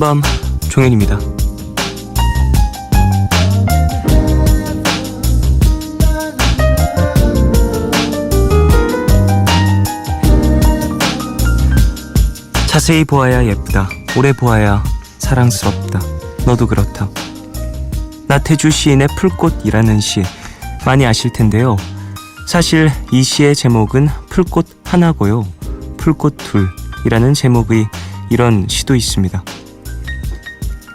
푸른밤 종현입니다. 자세히 보아야 예쁘다. 오래 보아야 사랑스럽다. 너도 그렇다. 나태주 시인의 풀꽃이라는 시 많이 아실 텐데요. 사실 이 시의 제목은 풀꽃 하나고요. 풀꽃 둘이라는 제목의 이런 시도 있습니다.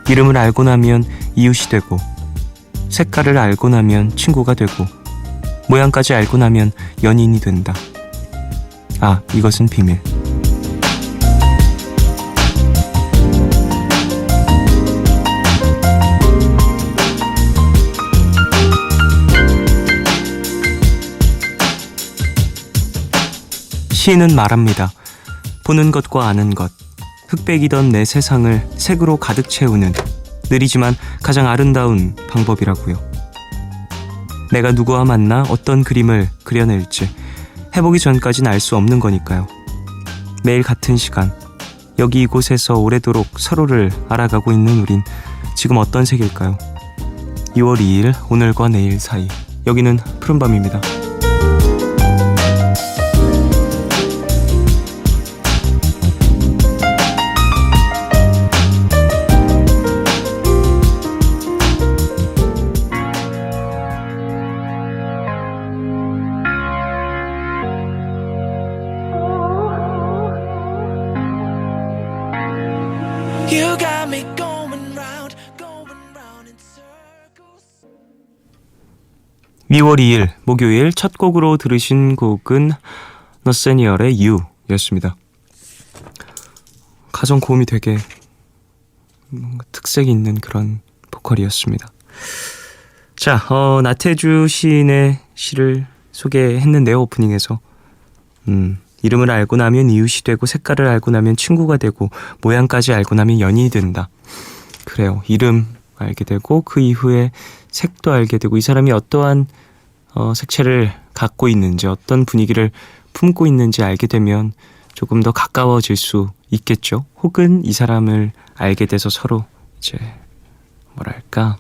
이름을 알고 나면 이웃이 되고, 색깔을 알고 나면 친구가 되고, 모양까지 알고 나면 연인이 된다. 아, 이것은 비밀. 시인은 말합니다. 보는 것과 아는 것, 흑백이던 내 세상을 색으로 가득 채우는 느리지만 가장 아름다운 방법이라고요. 내가 누구와 만나 어떤 그림을 그려낼지 해보기 전까진 알 수 없는 거니까요. 매일 같은 시간, 여기 이곳에서 오래도록 서로를 알아가고 있는 우린 지금 어떤 색일까요? 2월 2일 오늘과 내일 사이, 여기는 푸른밤입니다. You got me going round in circles. 2월 2일 목요일 첫 곡으로 들으신 곡은 너세니얼의 You 였습니다. 가정 고음이 되게 뭔가 특색이 있는 그런 보컬이었습니다. 자, 나태주 시인의 시를 소개했는데요. 오프닝에서 이름을 알고 나면 이웃이 되고, 색깔을 알고 나면 친구가 되고, 모양까지 알고 나면 연인이 된다. 그래요. 이름 알게 되고, 그 이후에 색도 알게 되고, 이 사람이 어떠한 색채를 갖고 있는지, 어떤 분위기를 품고 있는지 알게 되면 조금 더 가까워질 수 있겠죠. 혹은 이 사람을 알게 돼서 서로 이제 뭐랄까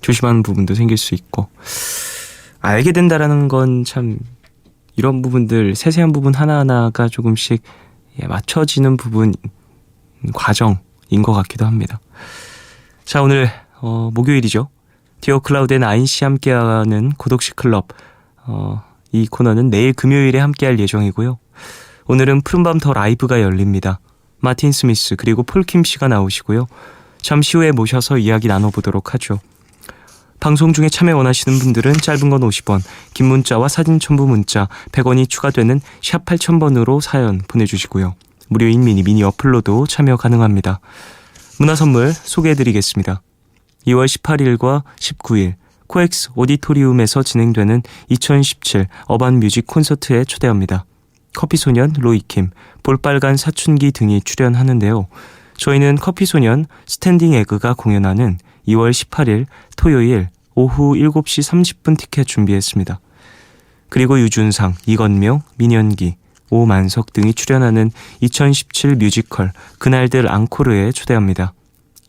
조심하는 부분도 생길 수 있고, 알게 된다라는 건 참 이런 부분들, 세세한 부분 하나하나가 조금씩 맞춰지는 부분, 과정인 것 같기도 합니다. 자, 오늘 목요일이죠. 디어 클라우드 앤 아인씨 함께하는 고독식 클럽, 이 코너는 내일 금요일에 함께할 예정이고요. 오늘은 푸른밤 더 라이브가 열립니다. 마틴 스미스 그리고 폴킴 씨가 나오시고요. 잠시 후에 모셔서 이야기 나눠보도록 하죠. 방송 중에 참여 원하시는 분들은 짧은 건 50원, 긴 문자와 사진 첨부 문자 100원이 추가되는 샵 8000번으로 사연 보내주시고요. 무료인 미니 어플로도 참여 가능합니다. 문화선물 소개해드리겠습니다. 2월 18일과 19일 코엑스 오디토리움에서 진행되는 2017 어반뮤직 콘서트에 초대합니다. 커피소년, 로이킴, 볼빨간 사춘기 등이 출연하는데요. 저희는 커피소년, 스탠딩 에그가 공연하는 2월 18일 토요일 오후 7시 30분 티켓 준비했습니다. 그리고 유준상, 이건명, 민현기, 오만석 등이 출연하는 2017 뮤지컬 그날들 앙코르에 초대합니다.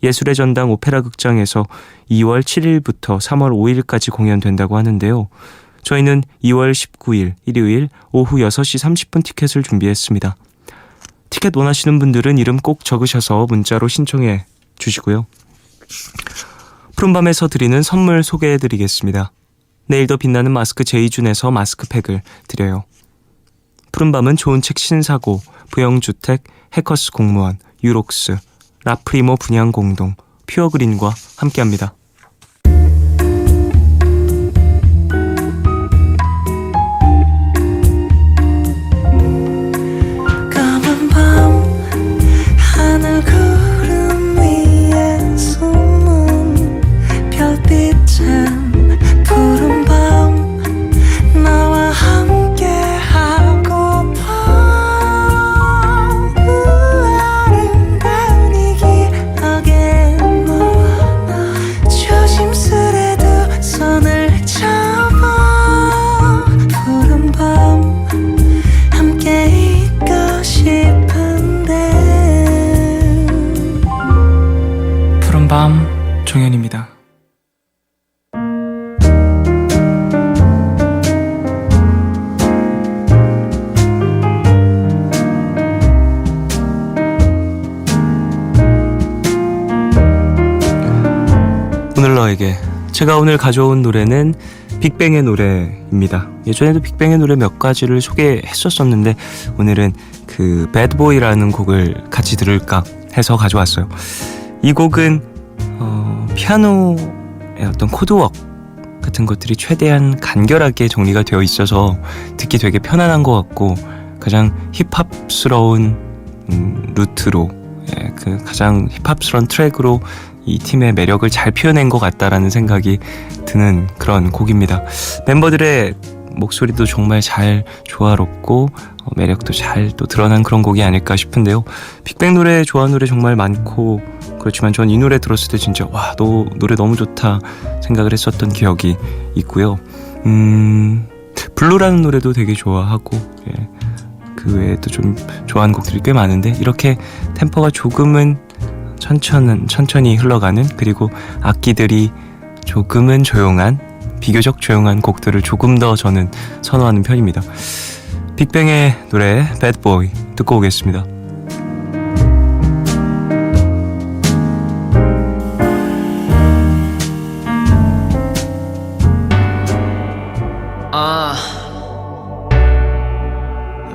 예술의 전당 오페라 극장에서 2월 7일부터 3월 5일까지 공연된다고 하는데요. 저희는 2월 19일 일요일 오후 6시 30분 티켓을 준비했습니다. 티켓 원하시는 분들은 이름 꼭 적으셔서 문자로 신청해 주시고요. 푸른밤에서 드리는 선물 소개해드리겠습니다. 내일 더 빛나는 마스크 제이준에서 마스크팩을 드려요. 푸른밤은 좋은 책 신사고, 부영주택, 해커스 공무원, 유록스, 라프리모 분양공동, 퓨어그린과 함께합니다. 까만 밤 하늘 구름 위에 숨은 별빛은 푸른 밤 나와 함께 하고파. 아름다운 이 기억에 너와 나 제가 오늘 가져온 노래는 빅뱅의 노래입니다. 예전에도 빅뱅의 노래 몇 가지를 소개했었었는데 오늘은 그 배드보이라는 곡을 같이 들을까 해서 가져왔어요. 이 곡은 피아노의 어떤 코드웍 같은 것들이 최대한 간결하게 정리가 되어 있어서 듣기 되게 편안한 것 같고 가장 힙합스러운 루트로 그 가장 힙합스러운 트랙으로 이 팀의 매력을 잘 표현한 것 같다라는 생각이 드는 그런 곡입니다. 멤버들의 목소리도 정말 잘 조화롭고 매력도 잘 또 드러난 그런 곡이 아닐까 싶은데요. 빅뱅 노래 좋아하는 노래 정말 많고 그렇지만 전 이 노래 들었을 때 진짜 와, 너 노래 너무 좋다 생각을 했었던 기억이 있고요. 블루라는 노래도 되게 좋아하고 그 외에도 좀 좋아하는 곡들이 꽤 많은데 이렇게 템포가 조금은 천천히 흘러가는 그리고 악기들이 조금은 조용한 비교적 조용한 곡들을 조금 더 저는 선호하는 편입니다. 빅뱅의 노래 Bad Boy 듣고 오겠습니다.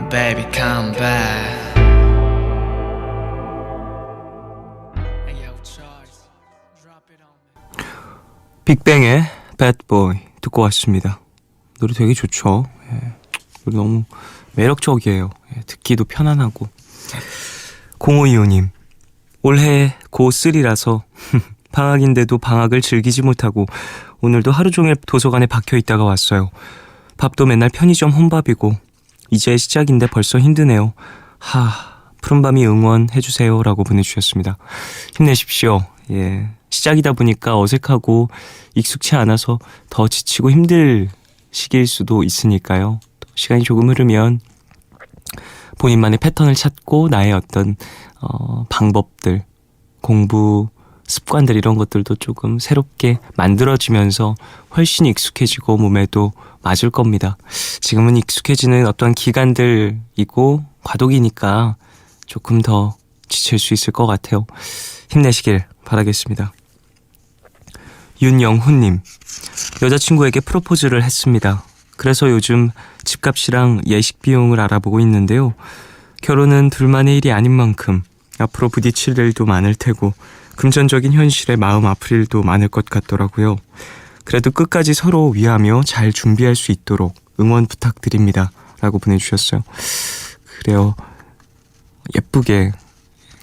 Baby come back. 빅뱅의 Bad Boy 듣고 왔습니다. 노래 되게 좋죠. 노래 너무 매력적이에요. 듣기도 편안하고. 0525님 올해 고3라서 방학인데도 방학을 즐기지 못하고 오늘도 하루 종일 도서관에 박혀 있다가 왔어요. 밥도 맨날 편의점 혼밥이고 이제 시작인데 벌써 힘드네요. 푸른밤이 응원해주세요 라고 보내주셨습니다. 힘내십시오. 시작이다 보니까 어색하고 익숙치 않아서 더 지치고 힘들 시기일 수도 있으니까요. 또 시간이 조금 흐르면 본인만의 패턴을 찾고 나의 어떤 방법들, 공부 습관들 이런 것들도 조금 새롭게 만들어지면서 훨씬 익숙해지고 몸에도 맞을 겁니다. 지금은 익숙해지는 어떤 기간들이고 과도기니까 조금 더 지칠 수 있을 것 같아요. 힘내시길 바라겠습니다. 윤영훈님 여자친구에게 프로포즈를 했습니다. 그래서 요즘 집값이랑 예식 비용을 알아보고 있는데요. 결혼은 둘만의 일이 아닌 만큼 앞으로 부딪힐 일도 많을 테고 금전적인 현실에 마음 아플 일도 많을 것 같더라고요. 그래도 끝까지 서로 위하며 잘 준비할 수 있도록 응원 부탁드립니다 라고 보내주셨어요. 그래요. 예쁘게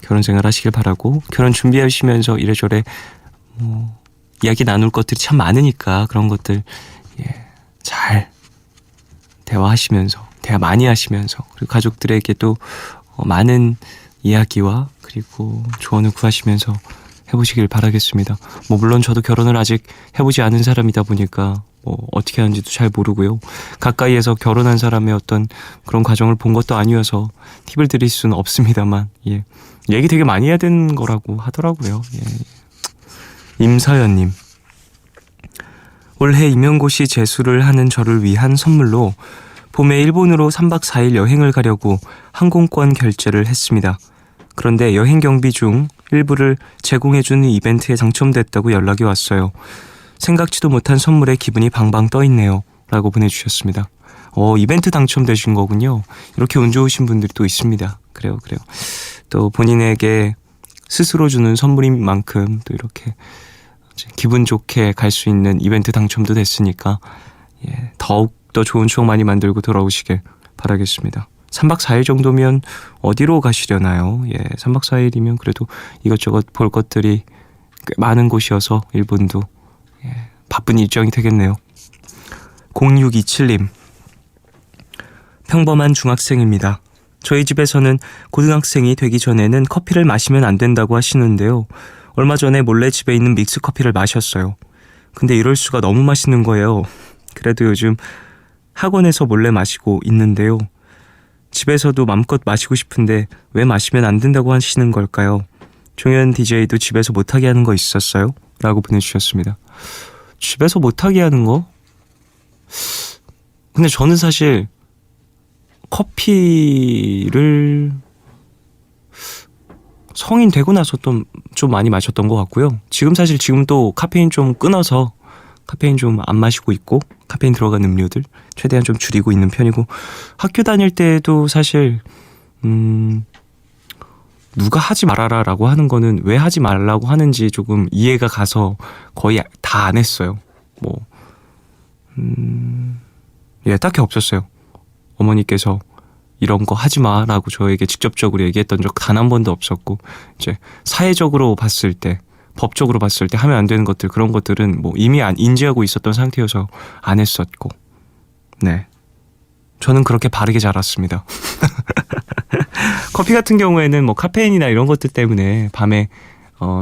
결혼생활 하시길 바라고 결혼 준비하시면서 이래저래 이야기 나눌 것들이 참 많으니까 그런 것들 잘 대화하시면서 대화 많이 하시면서 그리고 가족들에게도 많은 이야기와 그리고 조언을 구하시면서 해보시길 바라겠습니다. 물론 저도 결혼을 아직 해보지 않은 사람이다 보니까 어떻게 하는지도 잘 모르고요. 가까이에서 결혼한 사람의 어떤 그런 과정을 본 것도 아니어서 팁을 드릴 수는 없습니다만 얘기 되게 많이 해야 되는 거라고 하더라고요. 임서연님 올해 임용고시 재수를 하는 저를 위한 선물로 봄에 일본으로 3박 4일 여행을 가려고 항공권 결제를 했습니다. 그런데 여행 경비 중 일부를 제공해주는 이벤트에 당첨됐다고 연락이 왔어요. 생각지도 못한 선물에 기분이 방방 떠있네요 라고 보내주셨습니다. 이벤트 당첨되신 거군요. 이렇게 운 좋으신 분들이 또 있습니다. 그래요. 또 본인에게 스스로 주는 선물인 만큼 또 이렇게 기분 좋게 갈 수 있는 이벤트 당첨도 됐으니까 더욱더 좋은 추억 많이 만들고 돌아오시길 바라겠습니다. 3박 4일 정도면 어디로 가시려나요? 3박 4일이면 그래도 이것저것 볼 것들이 꽤 많은 곳이어서 일본도 바쁜 일정이 되겠네요. 0627님 평범한 중학생입니다. 저희 집에서는 고등학생이 되기 전에는 커피를 마시면 안 된다고 하시는데요. 얼마 전에 몰래 집에 있는 믹스커피를 마셨어요. 근데 이럴 수가 너무 맛있는 거예요. 그래도 요즘 학원에서 몰래 마시고 있는데요. 집에서도 맘껏 마시고 싶은데 왜 마시면 안 된다고 하시는 걸까요? 종현 DJ도 집에서 못하게 하는 거 있었어요? 라고 보내주셨습니다. 집에서 못하게 하는 거? 근데 저는 사실 커피를 성인 되고 나서 좀 많이 마셨던 것 같고요. 지금 또 카페인 좀 끊어서 카페인 좀 안 마시고 있고 카페인 들어간 음료들 최대한 좀 줄이고 있는 편이고 학교 다닐 때도 사실 누가 하지 말아라라고 하는 거는 왜 하지 말라고 하는지 조금 이해가 가서 거의 다 안 했어요. 예, 딱히 없었어요. 어머니께서 이런 거 하지 마라고 저에게 직접적으로 얘기했던 적 단 한 번도 없었고 이제 사회적으로 봤을 때 법적으로 봤을 때 하면 안 되는 것들 그런 것들은 뭐 이미 인지하고 있었던 상태여서 안 했었고 네 저는 그렇게 바르게 자랐습니다. 커피 같은 경우에는 뭐 카페인이나 이런 것들 때문에 밤에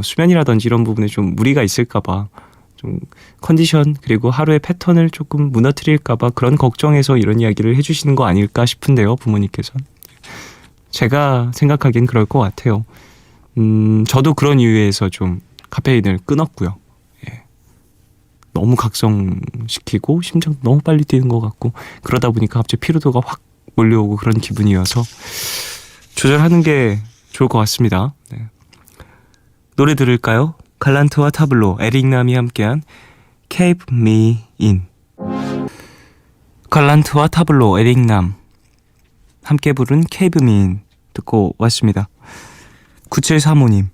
수면이라든지 이런 부분에 좀 무리가 있을까봐 좀 컨디션 그리고 하루의 패턴을 조금 무너뜨릴까봐 그런 걱정에서 이런 이야기를 해주시는 거 아닐까 싶은데요, 부모님께서. 제가 생각하기엔 그럴 것 같아요. 저도 그런 이유에서 좀 카페인을 끊었고요. 예. 너무 각성시키고 심장 너무 빨리 뛰는 것 같고 그러다 보니까 갑자기 피로도가 확 몰려오고 그런 기분이어서 조절하는 게 좋을 것 같습니다. 네. 노래 들을까요? 갈란트와 타블로, 에릭남이 함께한 Keep Me In. 갈란트와 타블로, 에릭남 함께 부른 Keep Me In 듣고 왔습니다. 9735님,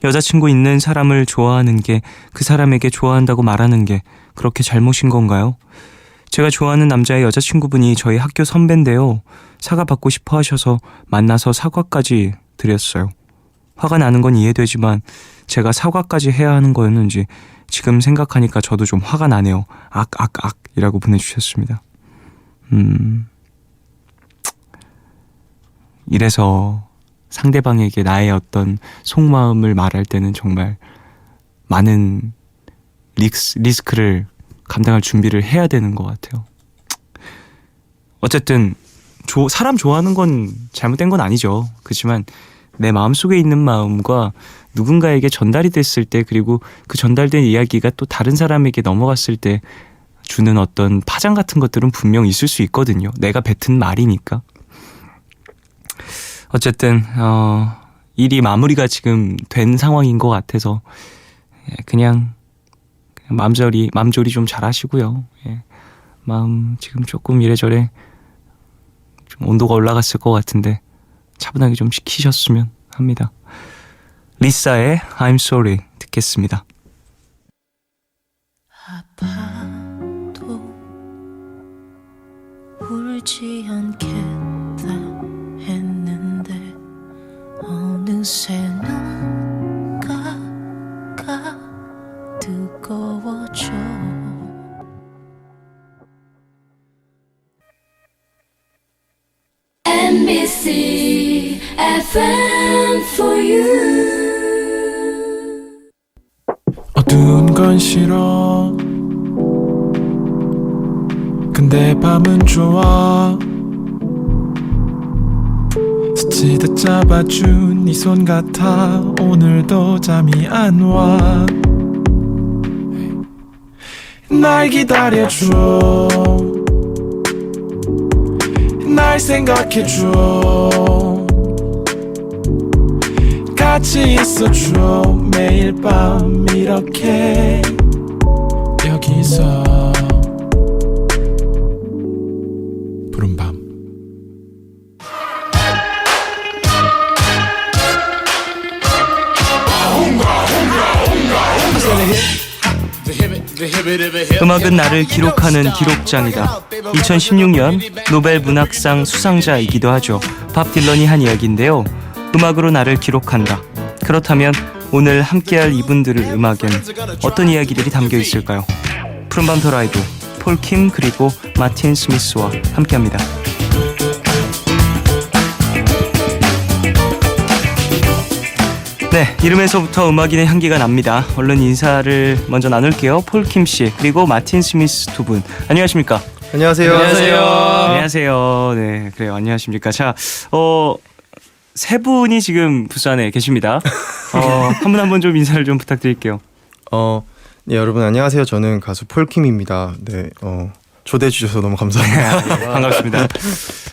여자친구 있는 사람을 좋아하는 게 그 사람에게 좋아한다고 말하는 게 그렇게 잘못인 건가요? 제가 좋아하는 남자의 여자친구분이 저희 학교 선배인데요. 사과 받고 싶어 하셔서 만나서 사과까지 드렸어요. 화가 나는 건 이해되지만 제가 사과까지 해야 하는 거였는지 지금 생각하니까 저도 좀 화가 나네요. 이라고 보내주셨습니다. 이래서 상대방에게 나의 어떤 속마음을 말할 때는 정말 많은 리스크를 감당할 준비를 해야 되는 것 같아요. 어쨌든 사람 좋아하는 건 잘못된 건 아니죠. 그렇지만 내 마음속에 있는 마음과 누군가에게 전달이 됐을 때 그리고 그 전달된 이야기가 또 다른 사람에게 넘어갔을 때 주는 어떤 파장 같은 것들은 분명 있을 수 있거든요. 내가 뱉은 말이니까. 어쨌든 일이 마무리가 지금 된 상황인 것 같아서 그냥 맘조리 좀 잘하시고요. 예. 마음 지금 조금 이래저래 좀 온도가 올라갔을 것 같은데 차분하게 좀 식히셨으면 합니다. 리사의 I'm Sorry 듣겠습니다. 아파도 울지 않겠다 했는데 어느새 눈가가 뜨거워져 MBC FM for you. 어두운 건 싫어 근데 밤은 좋아 스치듯 잡아준 네 손 같아 오늘도 잠이 안 와 날 기다려줘 날 생각해줘 같이 있어줘 매일 밤 이렇게 여기서 푸른밤 음악은 나를 기록하는 기록장이다. 2016년 노벨 문학상 수상자이기도 하죠. 밥 딜런이 한 이야기인데요. 음악으로 나를 기록한다. 그렇다면 오늘 함께할 이분들의 음악엔 어떤 이야기들이 담겨 있을까요? 푸른밤 더 라이브 폴킴 그리고 마틴 스미스와 함께합니다. 네, 이름에서부터 음악인의 향기가 납니다. 얼른 인사를 먼저 나눌게요. 폴킴 씨 그리고 마틴 스미스 두 분 안녕하십니까? 안녕하세요. 안녕하세요. 네, 그래요. 안녕하십니까? 자, 세 분이 지금 부산에 계십니다. 한 분 한 분 좀 인사를 좀 부탁드릴게요. 네, 여러분 안녕하세요. 저는 가수 폴킴입니다. 네, 초대해 주셔서 너무 감사합니다. 반갑습니다.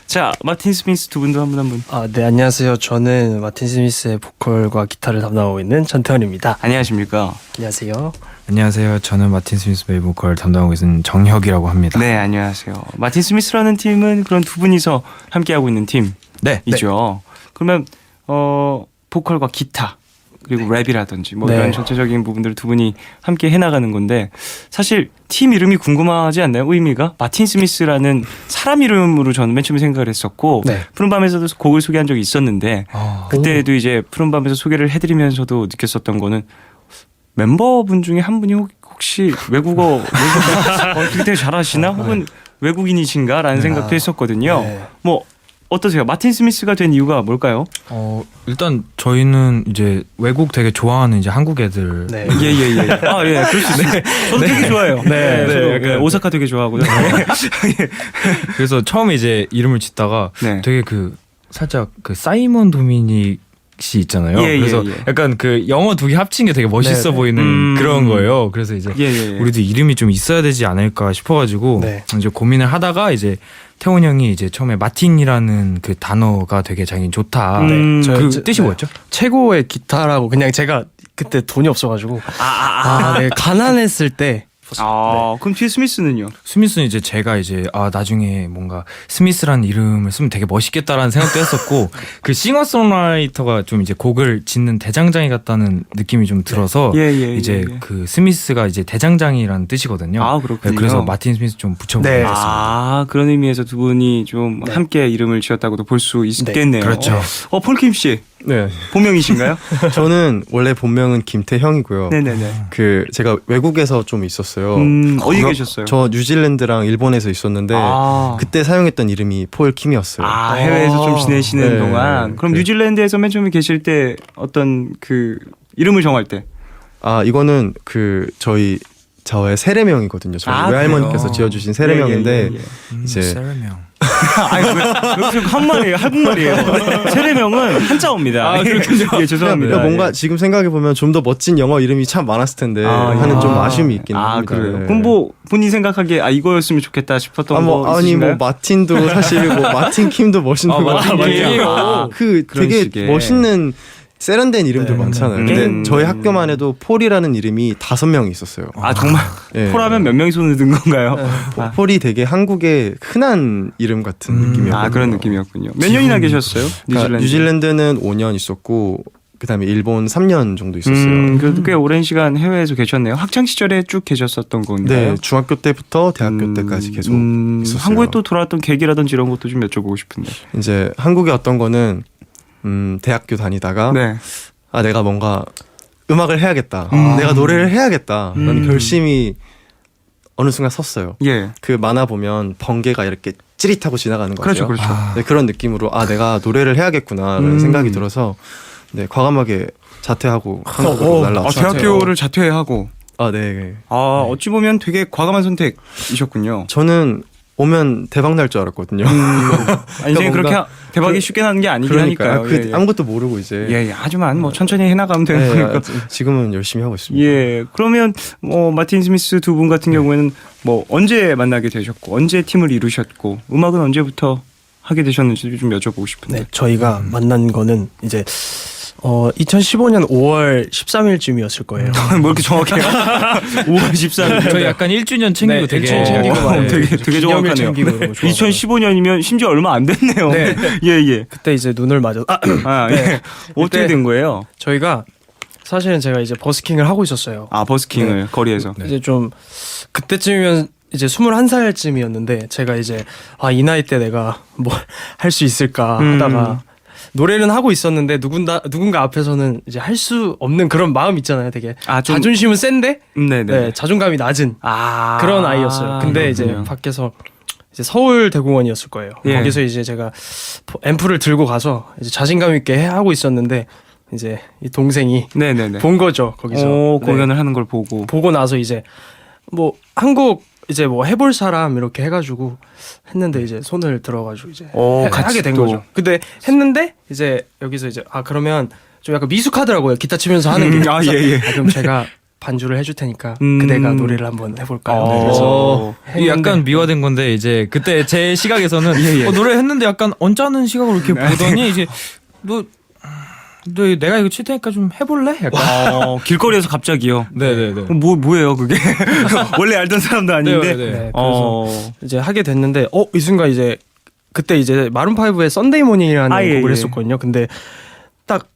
자, 마틴 스미스 두 분도 한 분 한 분. 네, 안녕하세요. 저는 마틴 스미스의 보컬과 기타를 담당하고 있는 전태현입니다. 안녕하십니까? 안녕하세요. 안녕하세요. 저는 마틴 스미스 베이 보컬 담당하고 있는 정혁이라고 합니다. 네, 안녕하세요. 마틴 스미스라는 팀은 그런 두 분이서 함께하고 있는 팀이죠. 네. 그러면 보컬과 기타 그리고 랩이라든지 뭐 네. 이런 전체적인 부분들을 두 분이 함께 해나가는 건데 사실 팀 이름이 궁금하지 않나요? 의미가 마틴 스미스라는 사람 이름으로 저는 맨 처음에 생각을 했었고 네. 푸른밤에서도 곡을 소개한 적이 있었는데 그때도 이제 푸른밤에서 소개를 해드리면서도 느꼈었던 거는 멤버분 중에 한 분이 혹시 외국어 되게 잘하시나 혹은 외국인이신가라는 생각도 했었거든요. 네. 뭐 어떠세요? 마틴 스미스가 된 이유가 뭘까요? 일단 저희는 이제 외국 되게 좋아하는 이제 한국 애들. 네. 예예예. 아 예, 그럴 수 있어요. 저도 되게 좋아해요. 네. 저도 약간- 예, 오사카 되게 좋아하고요. 그래서 처음에 이제 이름을 짓다가 네. 되게 그 살짝 그 사이먼 도미닉 씨 있잖아요. 예, 예, 그래서 예. 약간 그 영어 두 개 합친 게 되게 멋있어 네, 네. 보이는 그런 거예요. 그래서 이제 예예. 우리도 이름이 좀 있어야 되지 않을까 싶어가지고 네. 이제 고민을 하다가 이제 태훈 형이 이제 처음에 마틴이라는 그 단어가 되게 자기는 좋다. 그 뜻이 뭐였죠? 최고의 기타라고 그냥 제가 그때 돈이 없어가지고 네, 가난했을 때 그럼 뒤에 스미스는요? 스미스는 이제 제가 이제 나중에 뭔가 스미스라는 이름을 쓰면 되게 멋있겠다라는 생각도 했었고 그 싱어송라이터가 좀 이제 곡을 짓는 대장장이 같다는 느낌이 좀 들어서 예예. 이제 그 스미스가 이제 대장장이라는 뜻이거든요. 아 그렇군요. 네, 그래서 마틴 스미스 좀 붙여보고 네. 있습니다. 그런 의미에서 두 분이 좀 함께 이름을 지었다고도 볼 수 있겠네요. 그렇죠. 폴킴 씨 네. 본명이신가요? 저는 원래 본명은 김태형이고요. 네네네. 그 제가 외국에서 좀 있었어요. 어디 계셨어요? 저 뉴질랜드랑 일본에서 있었는데 그때 사용했던 이름이 폴킴이었어요. 해외에서 좀 지내시는 네, 동안. 그럼 그- 뉴질랜드에서 맨 처음에 계실 때 어떤 그 이름을 정할 때. 이거는 그 저의 세례명이거든요. 저희 외할머니께서 그래요? 지어주신 세례명인데 예. 이제 세례명. 아니 왜 한말이에요? 한국말이에요. 세례명은 한자어입니다. 그렇군요. 예, 죄송합니다. 그러니까 뭔가 지금 생각해 보면 좀 더 멋진 영어 이름이 참 많았을 텐데 하는 좀 아쉬움이 있긴 합니다. 그래요. 네. 그럼 뭐 본인 생각하기에 이거였으면 좋겠다 싶었던 거 아니 있으신가요? 뭐 마틴도 사실 뭐 마틴 킴도 멋있는 거 마틴 킴. 그 그런 되게 식의. 멋있는 세련된 이름들 많잖아요. 근데 저희 학교만 해도 폴이라는 이름이 5명이 있었어요. 정말 예. 폴하면 몇 명이 손을 든 건가요? 폴이 되게 한국의 흔한 이름 같은 느낌이었거든요. 그런 느낌이었군요. 몇 년이나 계셨어요? 그러니까 뉴질랜드는 5년 있었고 그다음에 일본 3년 정도 있었어요. 그래도 꽤 오랜 시간 해외에서 계셨네요. 학창 시절에 쭉 계셨었던 건가요? 네, 중학교 때부터 대학교 때까지 계속 있었어요. 한국에 또 돌아왔던 계기라든지 이런 것도 좀 여쭤보고 싶은데. 이제 한국에 왔던 거는 대학교 다니다가 네. 내가 뭔가 음악을 해야겠다. 내가 노래를 해야겠다라는 결심이 어느 순간 섰어요. 예. 그 만화 보면 번개가 이렇게 찌릿하고 지나가는 거죠. 그렇죠. 네, 그런 느낌으로 내가 노래를 해야겠구나라는 생각이 들어서 네, 과감하게 자퇴하고 한국으로 날라왔어요. 대학교를 자퇴하고. 네. 어찌 보면 되게 과감한 선택이셨군요. 저는 오면 대박 날 줄 알았거든요. 인생이 그렇게 뭔가 대박이 쉽게 나는 게 아니긴 그러니까요. 하니까요. 예. 아무것도 모르고 이제. 예, 하지만 뭐 천천히 해나가면 되는 거니까. 지금은 열심히 하고 있습니다. 예, 그러면 마틴 스미스 두 분 같은 경우에는 뭐 언제 만나게 되셨고 언제 팀을 이루셨고 음악은 언제부터 하게 되셨는지 좀 여쭤보고 싶은데. 네, 저희가 만난 거는 이제 2015년 5월 13일쯤이었을 거예요. 뭐 이렇게 정확해요? 5월 14일. 저희 약간 1주년 챙기고 네, 되게 1주년 챙기고 많이 되게 기념일 정확하네요. 챙기고 이런 거 좋아하고요. 2015년이면 심지어 얼마 안 됐네요. 네. 예. 그때 이제 눈을 맞아. 예. 어떻게 그때- 된 거예요? 저희가 사실은 제가 이제 버스킹을 하고 있었어요. 버스킹을 거리에서. 이제 좀 그때쯤이면 이제 21살쯤이었는데 제가 이제 이 나이 때 내가 뭘 할 수 있을까 하다가 노래는 하고 있었는데 누군가 앞에서는 이제 할 수 없는 그런 마음 있잖아요. 되게 좀- 자존심은 센데 네네. 네, 자존감이 낮은 그런 아이였어요. 근데 이제 그렇군요. 밖에서 이제 서울대공원이었을 거예요. 예. 거기서 이제 제가 앰프를 들고 가서 이제 자신감 있게 하고 있었는데 이제 이 동생이 네네네. 본 거죠. 거기서 네. 공연을 하는 걸 보고 나서 이제 뭐 한국 이제 뭐 해볼 사람 이렇게 해가지고 했는데 이제 손을 들어가지고 이제 같이 하게 된 또. 거죠. 근데 했는데 이제 여기서 이제 그러면 좀 약간 미숙하더라고요. 기타 치면서 하는 게. 그래서 예. 그럼 제가 반주를 해줄 테니까 그대가 노래를 한번 해볼까요? 그래서 이게 약간 미화된 건데 이제 그때 제 시각에서는 예. 노래 했는데 약간 언짢은 시각으로 이렇게 보더니 이제 너 너 내가 이거 칠 테니까 좀 해볼래? 약간. 길거리에서 갑자기요. 네네네. 뭐예요 그게? 원래 알던 사람도 아닌데. 네, 그래서 이제 하게 됐는데 이 순간 이제 그때 이제 마룬 5의 썬데이 모닝이라는 예, 곡을 예. 했었거든요. 근데 딱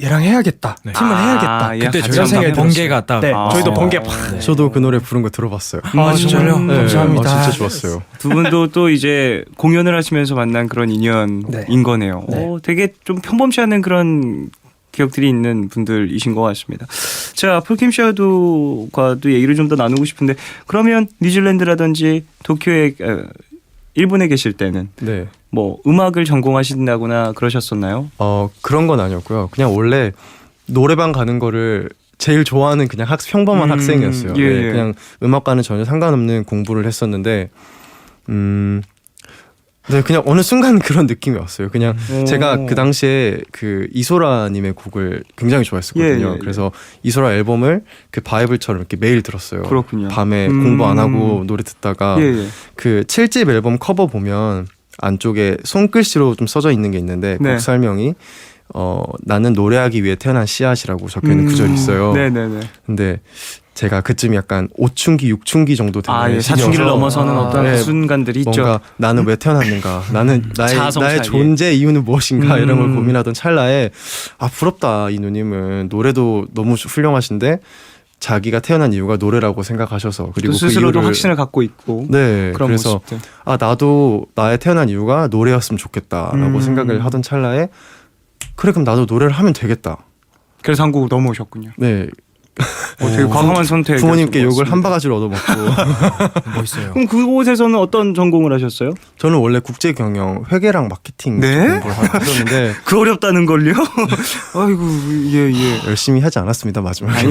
얘랑 해야겠다. 네. 팀을 해야겠다. 예, 그때 같이 저희랑 생각이 딱 번개가 딱. 네, 저희도 번개 네. 저도 그 노래 부른 거 들어봤어요. 진짜요? 네, 감사합니다. 진짜 좋았어요. 두 분도 또 이제 공연을 하시면서 만난 그런 인연인 네. 거네요. 네. 되게 좀 평범치 않은 그런 기억들이 있는 분들이신 것 같습니다. 자, 폴킴 샤도과도 얘기를 좀 더 나누고 싶은데 그러면 뉴질랜드라든지 도쿄에 일본에 계실 때는 네. 뭐 음악을 전공하신다거나 그러셨었나요? 그런 건 아니었고요. 그냥 원래 노래방 가는 거를 제일 좋아하는 그냥 평범한 학생이었어요. 예, 네, 예. 그냥 음악과는 전혀 상관없는 공부를 했었는데, 네, 그냥 어느 순간 그런 느낌이 왔어요. 그냥 제가 그 당시에 그 이소라님의 곡을 굉장히 좋아했었거든요. 예, 예. 그래서 이소라 앨범을 그 바이블처럼 이렇게 매일 들었어요. 그렇군요. 밤에 공부 안 하고 노래 듣다가 예. 그 7집 앨범 커버 보면 안쪽에 손글씨로 좀 써져 있는 게 있는데 네. 곡 설명이 나는 노래하기 위해 태어난 씨앗이라고 적혀 있는 구절이 있어요. 네네네. 근데 제가 그쯤 약간 5춘기, 6춘기 정도 되는 사춘기를 넘어서는 어떤 네, 순간들이 있죠. 뭔가 나는 왜 태어났는가, 나는 자아성 나의 차이. 존재 이유는 무엇인가 이런 걸 고민하던 찰나에 부럽다 이 누님은 노래도 너무 훌륭하신데 자기가 태어난 이유가 노래라고 생각하셔서 그리고 또 스스로도 그 이유를 확신을 갖고 있고 네, 그런 그래서 모습들. 나도 나의 태어난 이유가 노래였으면 좋겠다라고 생각을 하던 찰나에 그래 그럼 나도 노래를 하면 되겠다. 그래서 한국으로 넘어오셨군요. 네, 되게 과감한 선택. 부모님께 욕을 한 바가지로 얻어먹고 멋있어요. 그럼 그곳에서는 어떤 전공을 하셨어요? 저는 원래 국제 경영, 회계랑 마케팅 네? 공부를 하셨는데 그 어렵다는 걸요? 아이고 예. 열심히 하지 않았습니다 마지막에.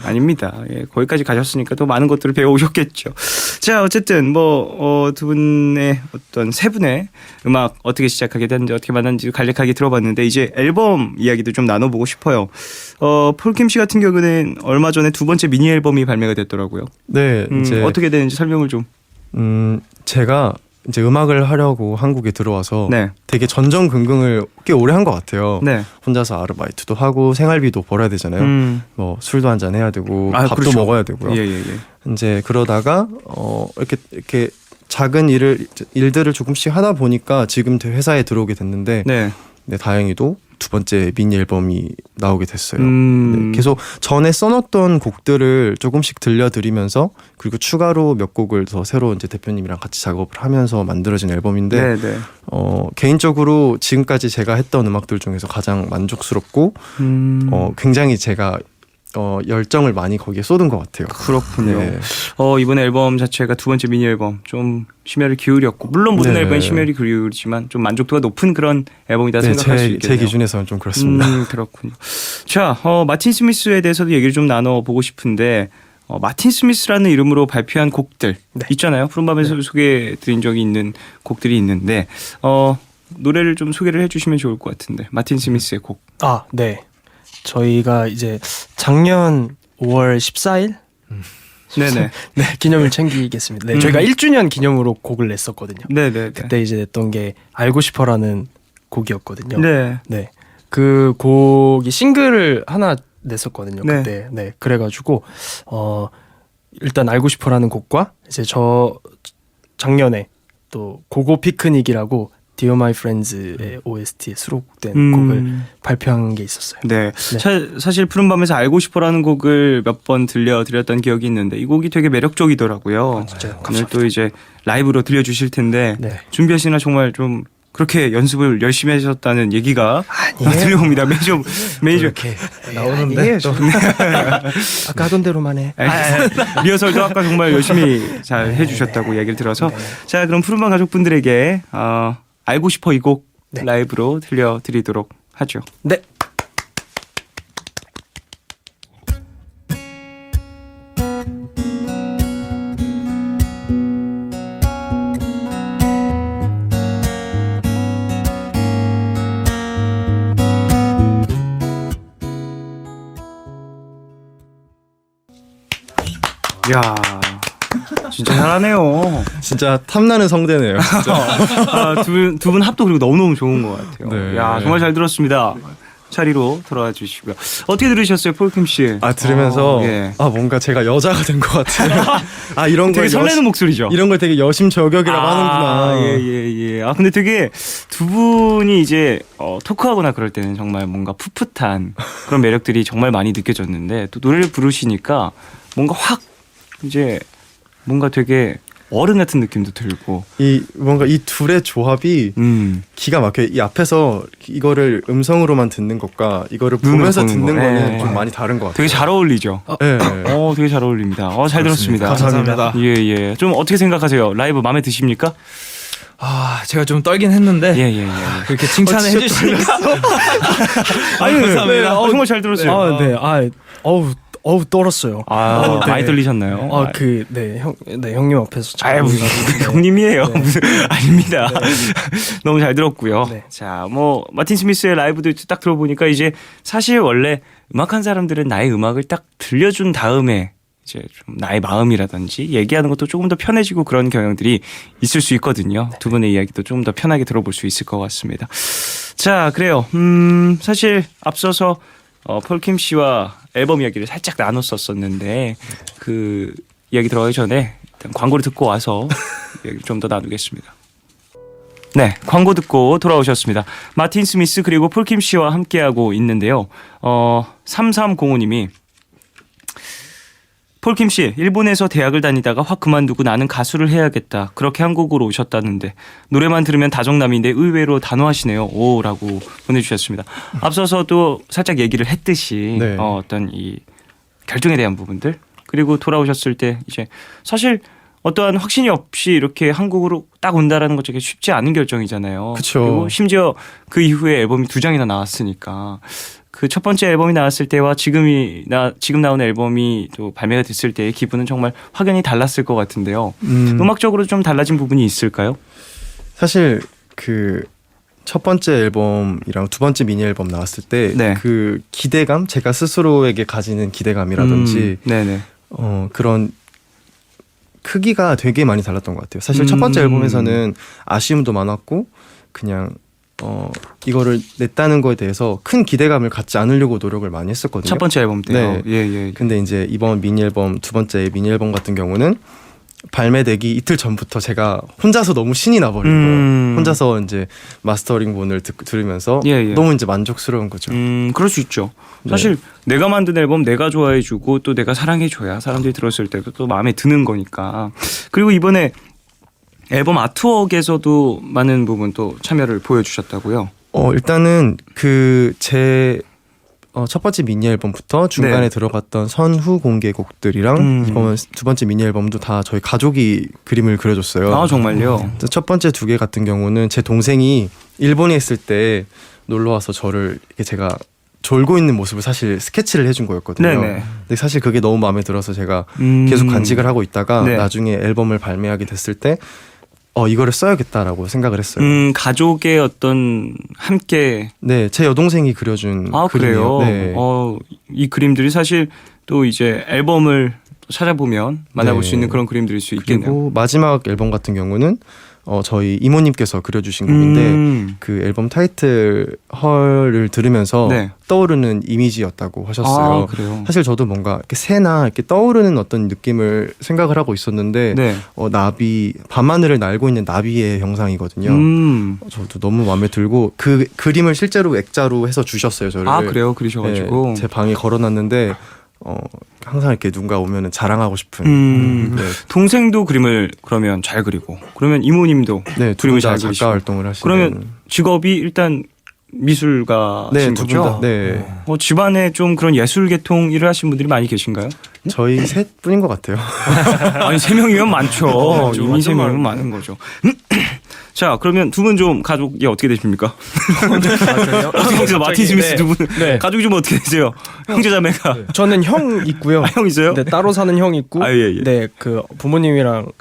아닙니다. 예, 거기까지 가셨으니까 또 많은 것들을 배워오셨겠죠. 자, 어쨌든 두 분의 어떤 세 분의 음악 어떻게 시작하게 됐는지 어떻게 만났는지 간략하게 들어봤는데 이제 앨범 이야기도 좀 나눠보고 싶어요. 폴킴 씨 같은 경우는 얼마 전에 두 번째 미니 앨범이 발매가 됐더라고요. 네, 이제 어떻게 되는지 설명을 좀. 제가 이제 음악을 하려고 한국에 들어와서 네. 되게 전전긍긍을 꽤 오래 한 것 같아요. 네. 혼자서 아르바이트도 하고 생활비도 벌어야 되잖아요. 뭐 술도 한잔 해야 되고 밥도 그렇죠. 먹어야 되고요. 예. 이제 그러다가 이렇게 작은 일들을 조금씩 하다 보니까 지금 회사에 들어오게 됐는데 네. 네, 다행히도 두 번째 미니 앨범이 나오게 됐어요. 음. 네, 계속 전에 써놨던 곡들을 조금씩 들려드리면서 그리고 추가로 몇 곡을 더 새로 이제 대표님이랑 같이 작업을 하면서 만들어진 앨범인데 네. 개인적으로 지금까지 제가 했던 음악들 중에서 가장 만족스럽고 굉장히 제가 열정을 많이 거기에 쏟은 것 같아요. 그렇군요. 네. 이번 앨범 자체가 두 번째 미니 앨범 좀 심혈을 기울였고 물론 모든 네. 앨범이 심혈이 기울이지만 좀 만족도가 높은 그런 앨범이다 생각할 수 있겠네요. 제 기준에서는 좀 그렇습니다. 그렇군요. 자, 마틴 스미스에 대해서도 얘기를 좀 나눠보고 싶은데 마틴 스미스라는 이름으로 발표한 곡들 있잖아요. 푸른밤에서 소개해드린 적이 있는 곡들이 있는데 노래를 좀 소개를 해주시면 좋을 것 같은데 마틴 스미스의 곡. 네. 저희가 이제 작년 5월 14일 네네. 네, 기념일 챙기겠습니다. 네, 저희가 1주년 기념으로 곡을 냈었거든요. 네네. 그때 이제 냈던 게 알고 싶어라는 곡이었거든요. 네. 네. 그 곡이 싱글을 하나 냈었거든요. 네. 그때. 네. 그래가지고 일단 알고 싶어라는 곡과 이제 저 작년에 또 고고 피크닉이라고 Dear My Friends의 OST에 수록된 곡을 발표한 게 있었어요. 네. 사실 푸른밤에서 알고 싶어라는 곡을 몇 번 들려드렸던 기억이 있는데 이 곡이 되게 매력적이더라고요. 진짜요? 오늘 또 이제 라이브로 들려주실 텐데 네. 준비하시나 정말 좀 그렇게 연습을 열심히 하셨다는 얘기가 들려옵니다. 매니저 이렇게 나오는데 또 아까 하던 대로만 해. 리허설도 아까 정말 열심히 잘 해주셨다고 얘기를 들어서 자 그럼 푸른밤 가족분들에게 알고 싶어 이 곡 라이브로 들려드리도록 하죠. 네. 이야 진짜 잘하네요. 진짜 탐나는 성대네요. 진짜. 두 분 합도 그리고 너무너무 좋은 것 같아요. 네. 야 정말 잘 들었습니다. 자리로 돌아와 주시고요. 어떻게 들으셨어요, 폴킴 씨? 아 들으면서 예. 뭔가 제가 여자가 된 것 같아요. 이런 되게 걸 설레는 목소리죠. 이런 걸 되게 여심저격이라고 하는구나. 예. 근데 되게 두 분이 이제 토크하거나 그럴 때는 정말 뭔가 풋풋한 그런 매력들이 정말 많이 느껴졌는데 또 노래를 부르시니까 뭔가 확 이제 뭔가 되게 어른 같은 느낌도 들고. 뭔가 이 둘의 조합이 기가 막혀. 이 앞에서 이거를 음성으로만 듣는 것과 이거를 보면서 보는 듣는 거. 거는 예. 좀 많이 다른 것 같아요. 되게 잘 어울리죠. 네. 되게 잘 어울립니다. 잘 들었습니다. 감사합니다. 예. 좀 어떻게 생각하세요? 라이브 마음에 드십니까? 제가 좀 떨긴 했는데 예. 그렇게 칭찬을 해주시니까 아니, 감사합니다. 정말 잘 들었어요. 네. 어우 떨었어요. 네. 많이 떨리셨나요? 형님 앞에서 잘 무슨 불러가지고. 형님이에요. 네. 무슨 아닙니다. 너무 잘 들었고요. 네. 자, 마틴 스미스의 라이브도 딱 들어보니까 이제 사실 원래 음악한 사람들은 나의 음악을 딱 들려준 다음에 이제 좀 나의 마음이라든지 얘기하는 것도 조금 더 편해지고 그런 경향들이 있을 수 있거든요. 두 분의 이야기도 조금 더 편하게 들어볼 수 있을 것 같습니다. 자, 그래요. 사실 앞서서 폴킴 씨와 앨범 이야기를 살짝 나눴었는데 그 이야기 들어가기 전에 일단 광고를 듣고 와서 이야기 좀 더 나누겠습니다. 네, 광고 듣고 돌아오셨습니다. 마틴 스미스 그리고 폴킴 씨와 함께하고 있는데요. 3305님이 폴킴 씨, 일본에서 대학을 다니다가 확 그만두고 나는 가수를 해야겠다. 그렇게 한국으로 오셨다는데 노래만 들으면 다정남인데 의외로 단호하시네요. 라고 보내주셨습니다. 앞서서도 살짝 얘기를 했듯이 네. 어떤 이 결정에 대한 부분들 그리고 돌아오셨을 때 이제 사실 어떠한 확신이 없이 이렇게 한국으로 딱 온다라는 것 자체 쉽지 않은 결정이잖아요. 그쵸. 그리고 심지어 그 이후에 앨범이 2장이나 나왔으니까 그 첫 번째 앨범이 나왔을 때와 지금 나오는 앨범이 또 발매가 됐을 때의 기분은 정말 확연히 달랐을 것 같은데요. 음악적으로 좀 달라진 부분이 있을까요? 사실 그 첫 번째 앨범이랑 두 번째 미니 앨범 나왔을 때 네. 그 기대감, 제가 스스로에게 가지는 기대감이라든지 네네. 그런 크기가 되게 많이 달랐던 것 같아요. 사실 첫 번째 앨범에서는 아쉬움도 많았고 그냥 이거를 냈다는 거에 대해서 큰 기대감을 갖지 않으려고 노력을 많이 했었거든요. 첫 번째 앨범 때요. 네. 예. 근데 이제 이번 미니 앨범, 두 번째 미니 앨범 같은 경우는 발매되기 이틀 전부터 제가 혼자서 너무 신이 나버린 거예요. 혼자서 이제 마스터링본을 들으면서 예. 너무 이제 만족스러운 거죠. 그럴 수 있죠. 네. 사실 내가 만든 앨범 내가 좋아해주고 또 내가 사랑해줘야 사람들이 들었을 때도 또 마음에 드는 거니까. 그리고 이번에 앨범 아트웍에서도 많은 부분 또 참여를 보여주셨다고요. 일단은 제 첫 번째 미니 앨범부터 중간에 네. 들어갔던 선후 공개곡들이랑 이번 두 번째 미니 앨범도 다 저희 가족이 그림을 그려줬어요. 아, 정말요? 첫 번째 두 개 같은 경우는 제 동생이 일본에 있을 때 놀러 와서 저를 이렇게 제가 졸고 있는 모습을 사실 스케치를 해준 거였거든요. 네네. 근데 사실 그게 너무 마음에 들어서 제가 음. 계속 간직을 하고 있다가 네. 나중에 앨범을 발매하게 됐을 때 이거를 써야겠다라고 생각을 했어요. 가족의 어떤 함께. 네, 제 여동생이 그려준 그래요? 그림이에요. 네. 이 그림들이 사실 또 이제 앨범을 찾아보면 만나볼 네. 수 있는 그런 그림들일 수 있겠네요. 그리고 마지막 앨범 같은 경우는 저희 이모님께서 그려주신 곡인데 그 앨범 타이틀 헐을 들으면서 네. 떠오르는 이미지였다고 하셨어요. 그래요? 사실 저도 뭔가 이렇게 새나 이렇게 떠오르는 어떤 느낌을 생각을 하고 있었는데 네. 나비, 밤하늘을 날고 있는 나비의 형상이거든요. 저도 너무 마음에 들고 그 그림을 실제로 액자로 해서 주셨어요, 저를. 그래요? 그러셔가지고. 네, 제 방에 걸어놨는데 항상 이렇게 누군가 오면 자랑하고 싶은. 네. 동생도 그림을 그러면 잘 그리고 그러면 이모님도 네, 그림을 잘 작가 그리시고 활동을 하시는. 그러면 직업이 일단 미술가신 네, 두 분 거죠? 다. 네. 집안에 좀 그런 예술 계통 일을 하시는 분들이 많이 계신가요? 저희 셋 뿐인 것 같아요. 아니 3명이면 많죠. 그렇죠. 이미 3명이면 많은 거죠. 자, 그러면 두 분 좀 가족이 어떻게 되십니까? 형제 마틴 스미스 두 분. 네. 가족이 좀 어떻게 되세요? 형제자매가. 저는 형 있고요. 형 있어요? 네, 따로 사는 형 있고. 예. 네, 그 부모님이랑